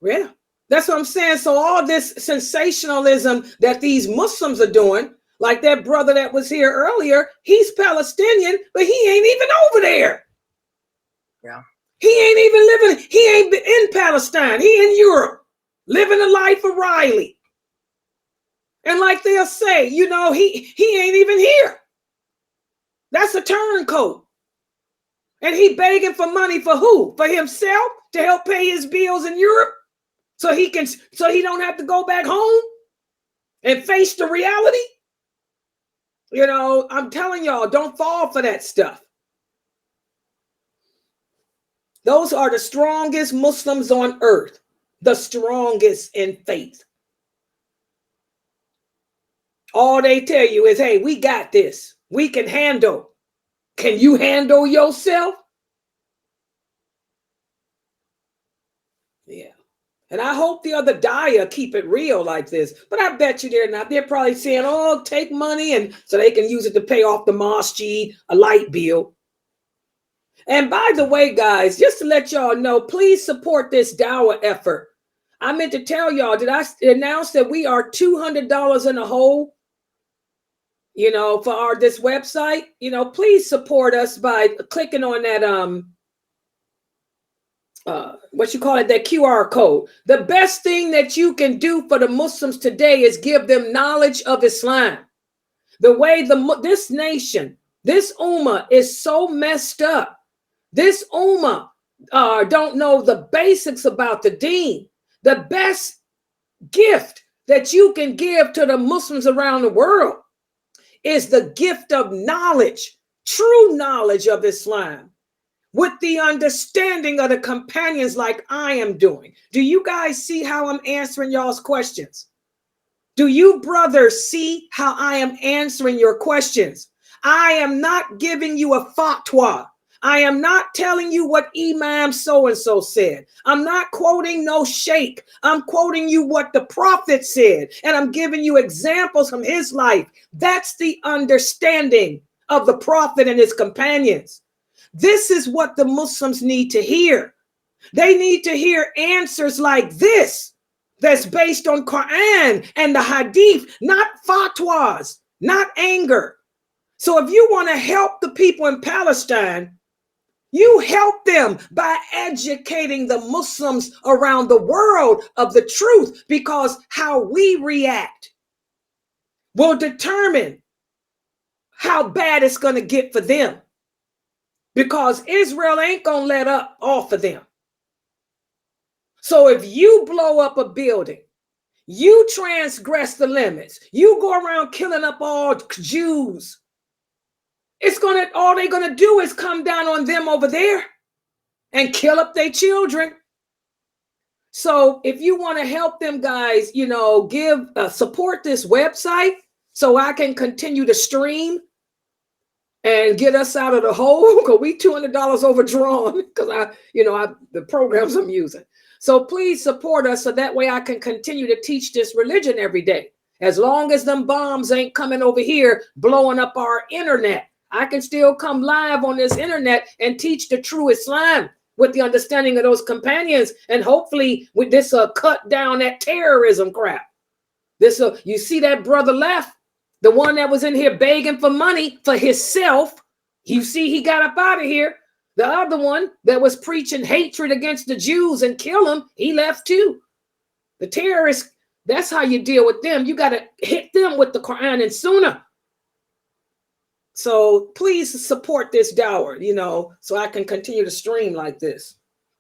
Yeah, that's what I'm saying. So all this sensationalism that these Muslims are doing, like that brother that was here earlier, he's Palestinian, but he ain't even over there. Yeah. He ain't even living, he ain't been in Palestine. He in Europe, living the life of Riley. And like they'll say, he ain't even here. That's a turncoat. And he begging for money for who? For himself to help pay his bills in Europe? So he don't have to go back home and face the reality? I'm telling y'all, don't fall for that stuff. Those are the strongest Muslims on earth, the strongest in faith. All they tell you is, hey, we got this. We can handle. Can you handle yourself? Yeah. And I hope the other Daya keep it real like this. But I bet you they're not. They're probably saying, oh, take money, and so they can use it to pay off the Mosque, a light bill. And by the way, guys, just to let y'all know, please support this dawah effort. I meant to tell y'all, did I announce that we are $200 in a hole? For this website, please support us by clicking on that, that QR code. The best thing that you can do for the Muslims today is give them knowledge of Islam. The way this nation, this ummah is so messed up. This ummah don't know the basics about the deen. The best gift that you can give to the Muslims around the world is the gift of knowledge, true knowledge of Islam, with the understanding of the companions like I am doing. Do you guys see how I'm answering y'all's questions? Do you brothers see how I am answering your questions? I am not giving you a fatwa. I am not telling you what Imam so-and-so said. I'm not quoting no sheikh. I'm quoting you what the prophet said. And I'm giving you examples from his life. That's the understanding of the prophet and his companions. This is what the Muslims need to hear. They need to hear answers like this that's based on Quran and the Hadith, not fatwas. not anger. So if you want to help the people in Palestine, you help them by educating the Muslims around the world of the truth, because how we react will determine how bad it's going to get for them, because Israel ain't going to let up off of them. So if you blow up a building, you transgress the limits, you go around killing up all Jews, all they're going to do is come down on them over there and kill up their children. So if you want to help them, guys, give support this website so I can continue to stream and get us out of the hole, because we $200 overdrawn because the programs I'm using. So please support us so that way I can continue to teach this religion every day. As long as them bombs ain't coming over here blowing up our internet, I can still come live on this internet and teach the true Islam with the understanding of those companions, and hopefully with this cut down that terrorism crap. This you see that brother left, the one that was in here begging for money for himself. You see he got up out of here. The other one that was preaching hatred against the Jews and kill them, he left too. The terrorists, that's how you deal with them. You got to hit them with the Quran and Sunnah. So please support this dawah, so I can continue to stream like this.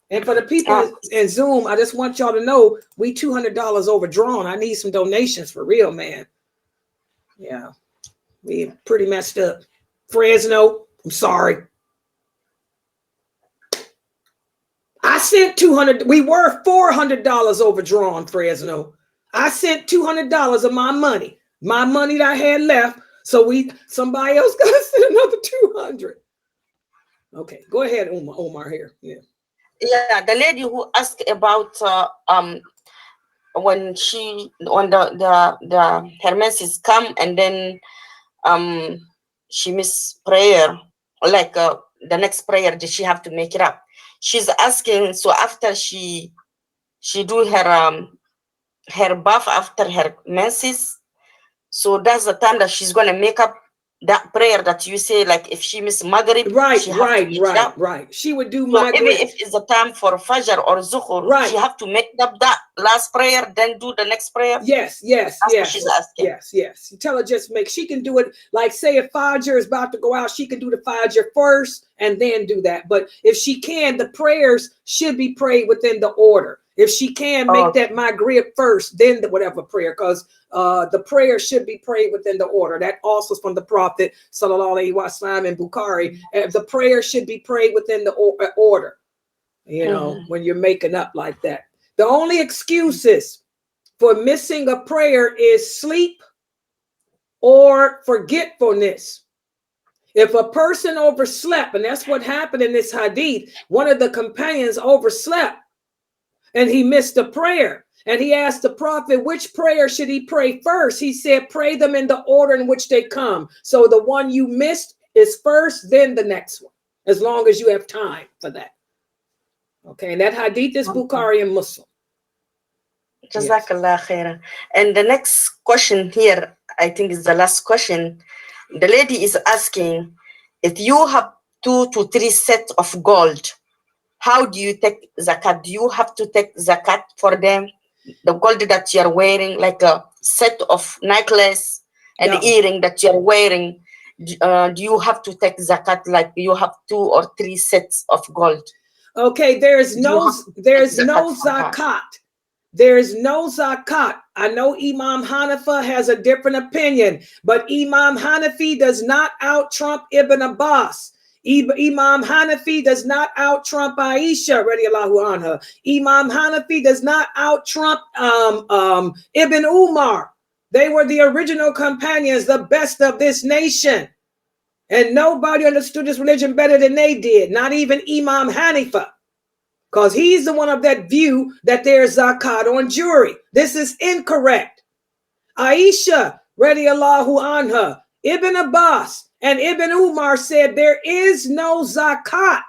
And for the people in Zoom, I just want y'all to know we $200 overdrawn. I need some donations for real, man. Yeah, we pretty messed up. Fresno, I'm sorry. I sent $200. We were $400 overdrawn, Fresno. I sent $200 of my money that I had left. So somebody else got to send another 200. Okay, go ahead, Omar here. Yeah. Yeah, the lady who asked about when her menses come and then she missed prayer, like the next prayer, did she have to make it up? She's asking, so after she do her bath after her menses, so that's the time that she's gonna make up that prayer that you say, like if she miss Maghrib, right. She would do Maghrib. So even if it's the time for Fajr or Zuhur, she have to make up that last prayer, then do the next prayer. Yes. That's what she's asking. Yes. You tell her she can do it. Like say if Fajr is about to go out, she can do the Fajr first and then do that. But if she can, the prayers should be prayed within the order. If she can make that Maghrib first, then whatever prayer, because the prayer should be prayed within the order. That also is from the Prophet Sallallahu Alaihi Wasallam and Bukhari. The prayer should be prayed within the order. When you're making up like that. The only excuses for missing a prayer is sleep or forgetfulness. If a person overslept, and that's what happened in this hadith, one of the companions overslept and he missed a prayer. And he asked the Prophet, which prayer should he pray first? He said, pray them in the order in which they come. So the one you missed is first, then the next one, as long as you have time for that. Okay, and that hadith is Bukhari and Muslim. Jazakallah khairan. And the next question here, I think is the last question. The lady is asking, if you have 2 to 3 sets of gold, how do you take zakat? Do you have to take zakat for them? The gold that you're wearing, like a set of necklace and earring that you're wearing, do you have to take zakat like you have 2 or 3 sets of gold? Okay, there's no zakat. There's no zakat. I know Imam Hanifa has a different opinion, but Imam Hanafi does not out-trump Ibn Abbas. Imam Hanafi does not out-trump Aisha, radiallahu anha. Imam Hanafi does not out-trump Ibn Umar. They were the original companions, the best of this nation. And nobody understood this religion better than they did, not even Imam Hanifa. Because he's the one of that view that there's zakat on jewelry. This is incorrect. Aisha, radiallahu anha, Ibn Abbas, and Ibn Umar said there is no zakat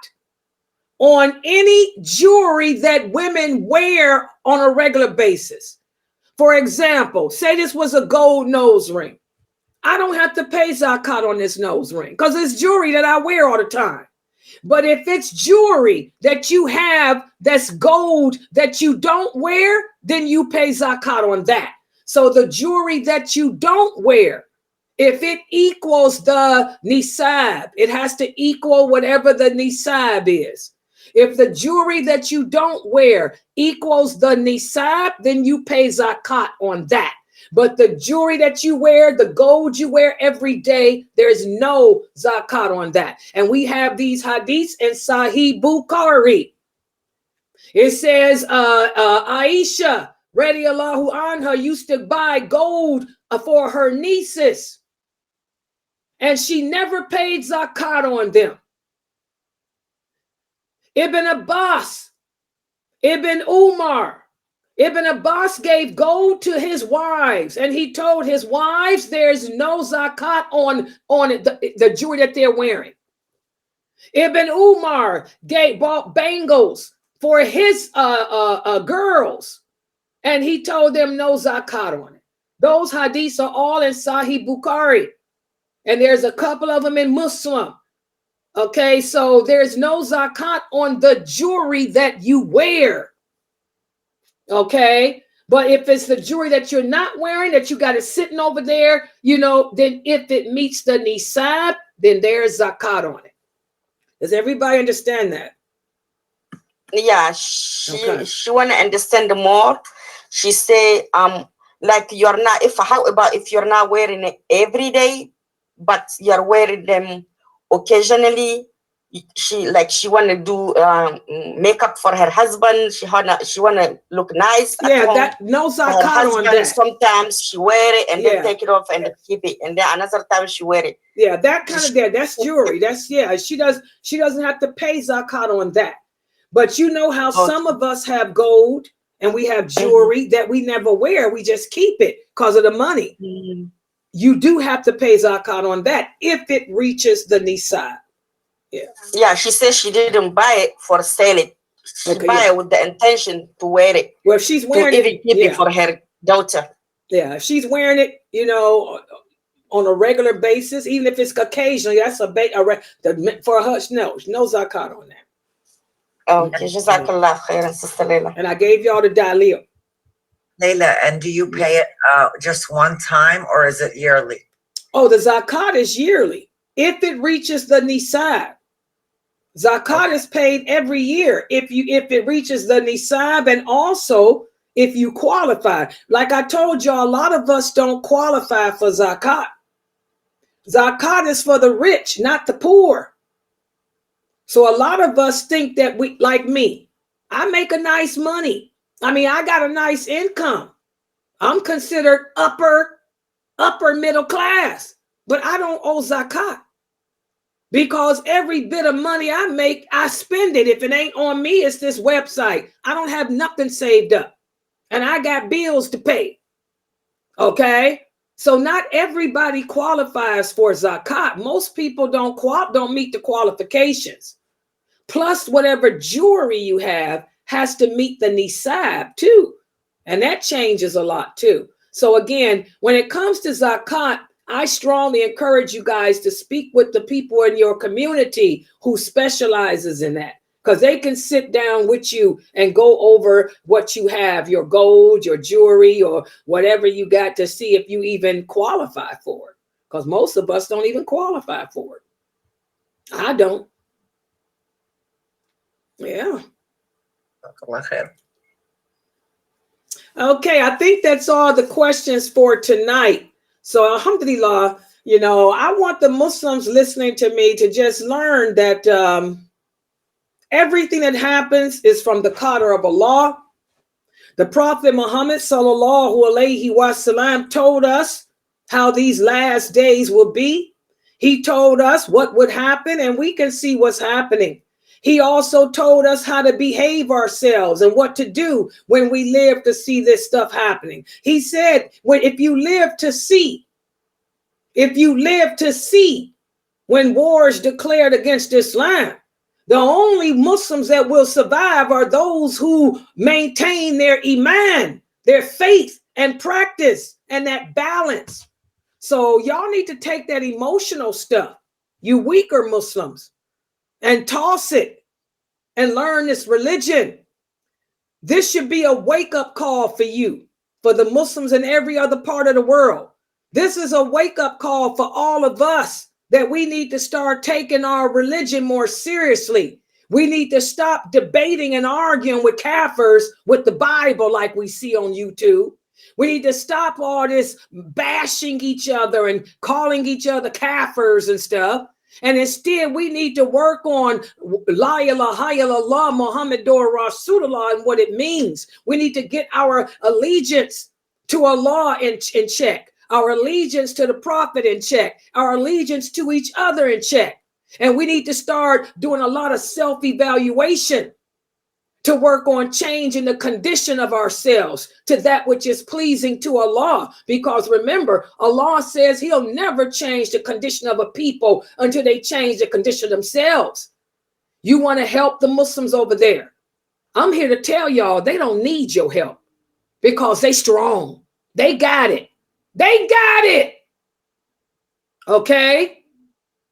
on any jewelry that women wear on a regular basis. For example, say this was a gold nose ring. I don't have to pay zakat on this nose ring because it's jewelry that I wear all the time. But if it's jewelry that you have that's gold that you don't wear, then you pay zakat on that. So the jewelry that you don't wear, if it equals the nisab, it has to equal whatever the nisab is. If the jewelry that you don't wear equals the nisab, then you pay zakat on that. But the jewelry that you wear, the gold you wear every day, there's no zakat on that. And we have these hadiths in Sahih Bukhari. It says Aisha, radiallahu anha, used to buy gold for her nieces, and she never paid zakat on them. Ibn Abbas, Ibn Umar, Ibn Abbas gave gold to his wives, and he told his wives there's no zakat on the jewelry that they're wearing. Ibn Umar bought bangles for his girls, and he told them no zakat on it. Those hadiths are all in Sahih Bukhari, and there's a couple of them in Muslim. Okay, so there's no zakat on the jewelry that you wear. Okay, but if it's the jewelry that you're not wearing, that you got it sitting over there, you know, then if it meets the nisab, then there's zakat on it. Does everybody understand that? Yeah, she wanna understand more. She say, like you're not, how about if you're not wearing it every day, but you're wearing them occasionally? She want to do makeup for her husband. She wanna look nice. Yeah, at home. that no Her zakat husband, on that. sometimes she wear it and then take it off and keep it, and then another time she wear it. Yeah, that kind of that's jewelry. That's she doesn't have to pay zakat on that. But you know how some of us have gold and we have jewelry that we never wear. We just keep it because of the money. You do have to pay zakat on that if it reaches the nisab. Yeah, she says she didn't buy it for sale it. She buy it with the intention to wear it. Well, if she's wearing it, keep it for her daughter. Yeah, if she's wearing it, you know, on a regular basis, even if it's occasionally, that's for her. No zakat on that. Okay, jazakallah khairan, Sister Laila. And I gave y'all the dalil. Laila, and do you pay it just one time or is it yearly? Oh, the zakat is yearly. If it reaches the nisab, zakat is paid every year. If it reaches the nisab, and also if you qualify. Like I told y'all, a lot of us don't qualify for zakat. Zakat is for the rich, not the poor. So a lot of us think that we, like me, I make a nice money. I mean, I got a nice income. I'm considered upper middle class, but I don't owe zakat because every bit of money I make, I spend it. If it ain't on me, it's this website. I don't have nothing saved up and I got bills to pay. Okay. So not everybody qualifies for zakat. Most people don't meet the qualifications. Plus whatever jewelry you have has to meet the nisab too. And that changes a lot too. So again, when it comes to zakat, I strongly encourage you guys to speak with the people in your community who specializes in that, because they can sit down with you and go over what you have, your gold, your jewelry, or whatever you got, to see if you even qualify for it. Because most of us don't even qualify for it. I don't. Yeah. Okay, I think that's all the questions for tonight. So alhamdulillah, you know, I want the Muslims listening to me to just learn that everything that happens is from the qadr of Allah. The Prophet Muhammad sallallahu alaihi wasallam told us how these last days will be. He told us what would happen, and we can see what's happening. He also told us how to behave ourselves and what to do when we live to see this stuff happening. He said, if you live to see when wars declared against Islam, the only Muslims that will survive are those who maintain their Iman, their faith and practice, and that balance. So y'all need to take that emotional stuff, you weaker Muslims, and toss it and learn this religion. This should be a wake-up call for you, for the Muslims in every other part of the world. This is a wake-up call for all of us that we need to start taking our religion more seriously. We need to stop debating and arguing with kafirs with the Bible like we see on YouTube. We need to stop all this bashing each other and calling each other kafirs and stuff. And instead, we need to work on La ilaha illallah Muhammadur Rasulullah and what it means. We need to get our allegiance to Allah in check, our allegiance to the Prophet in check, our allegiance to each other in check. And we need to start doing a lot of self-evaluation to work on changing the condition of ourselves to that which is pleasing to Allah. Because remember, Allah says he'll never change the condition of a people until they change the condition themselves. You want to help the Muslims over there? I'm here to tell y'all they don't need your help because they strong. They got it. They got it. Okay?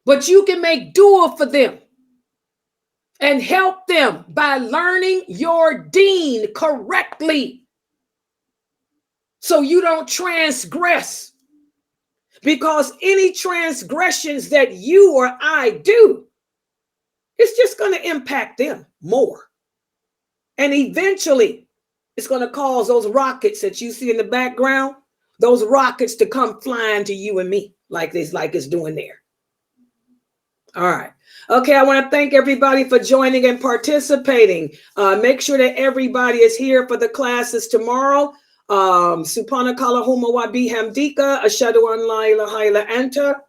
But you can make dua for them and help them by learning your deen correctly so you don't transgress. Because any transgressions that you or I do, it's just going to impact them more. And eventually, it's going to cause those rockets that you see in the background, those rockets to come flying to you and me like it's doing there. All right. Okay, I want to thank everybody for joining and participating. Make sure that everybody is here for the classes tomorrow. Subhanakallahumma wa bihamdika ashhadu an la ilaha illa anta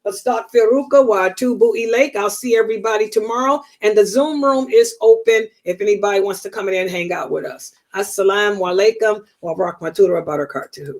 astaghfiruka wa atubu ilaik. I'll see everybody tomorrow, and the Zoom room is open if anybody wants to come in and hang out with us. Assalamu alaikum wa rahmatullahi wa barakatuhu.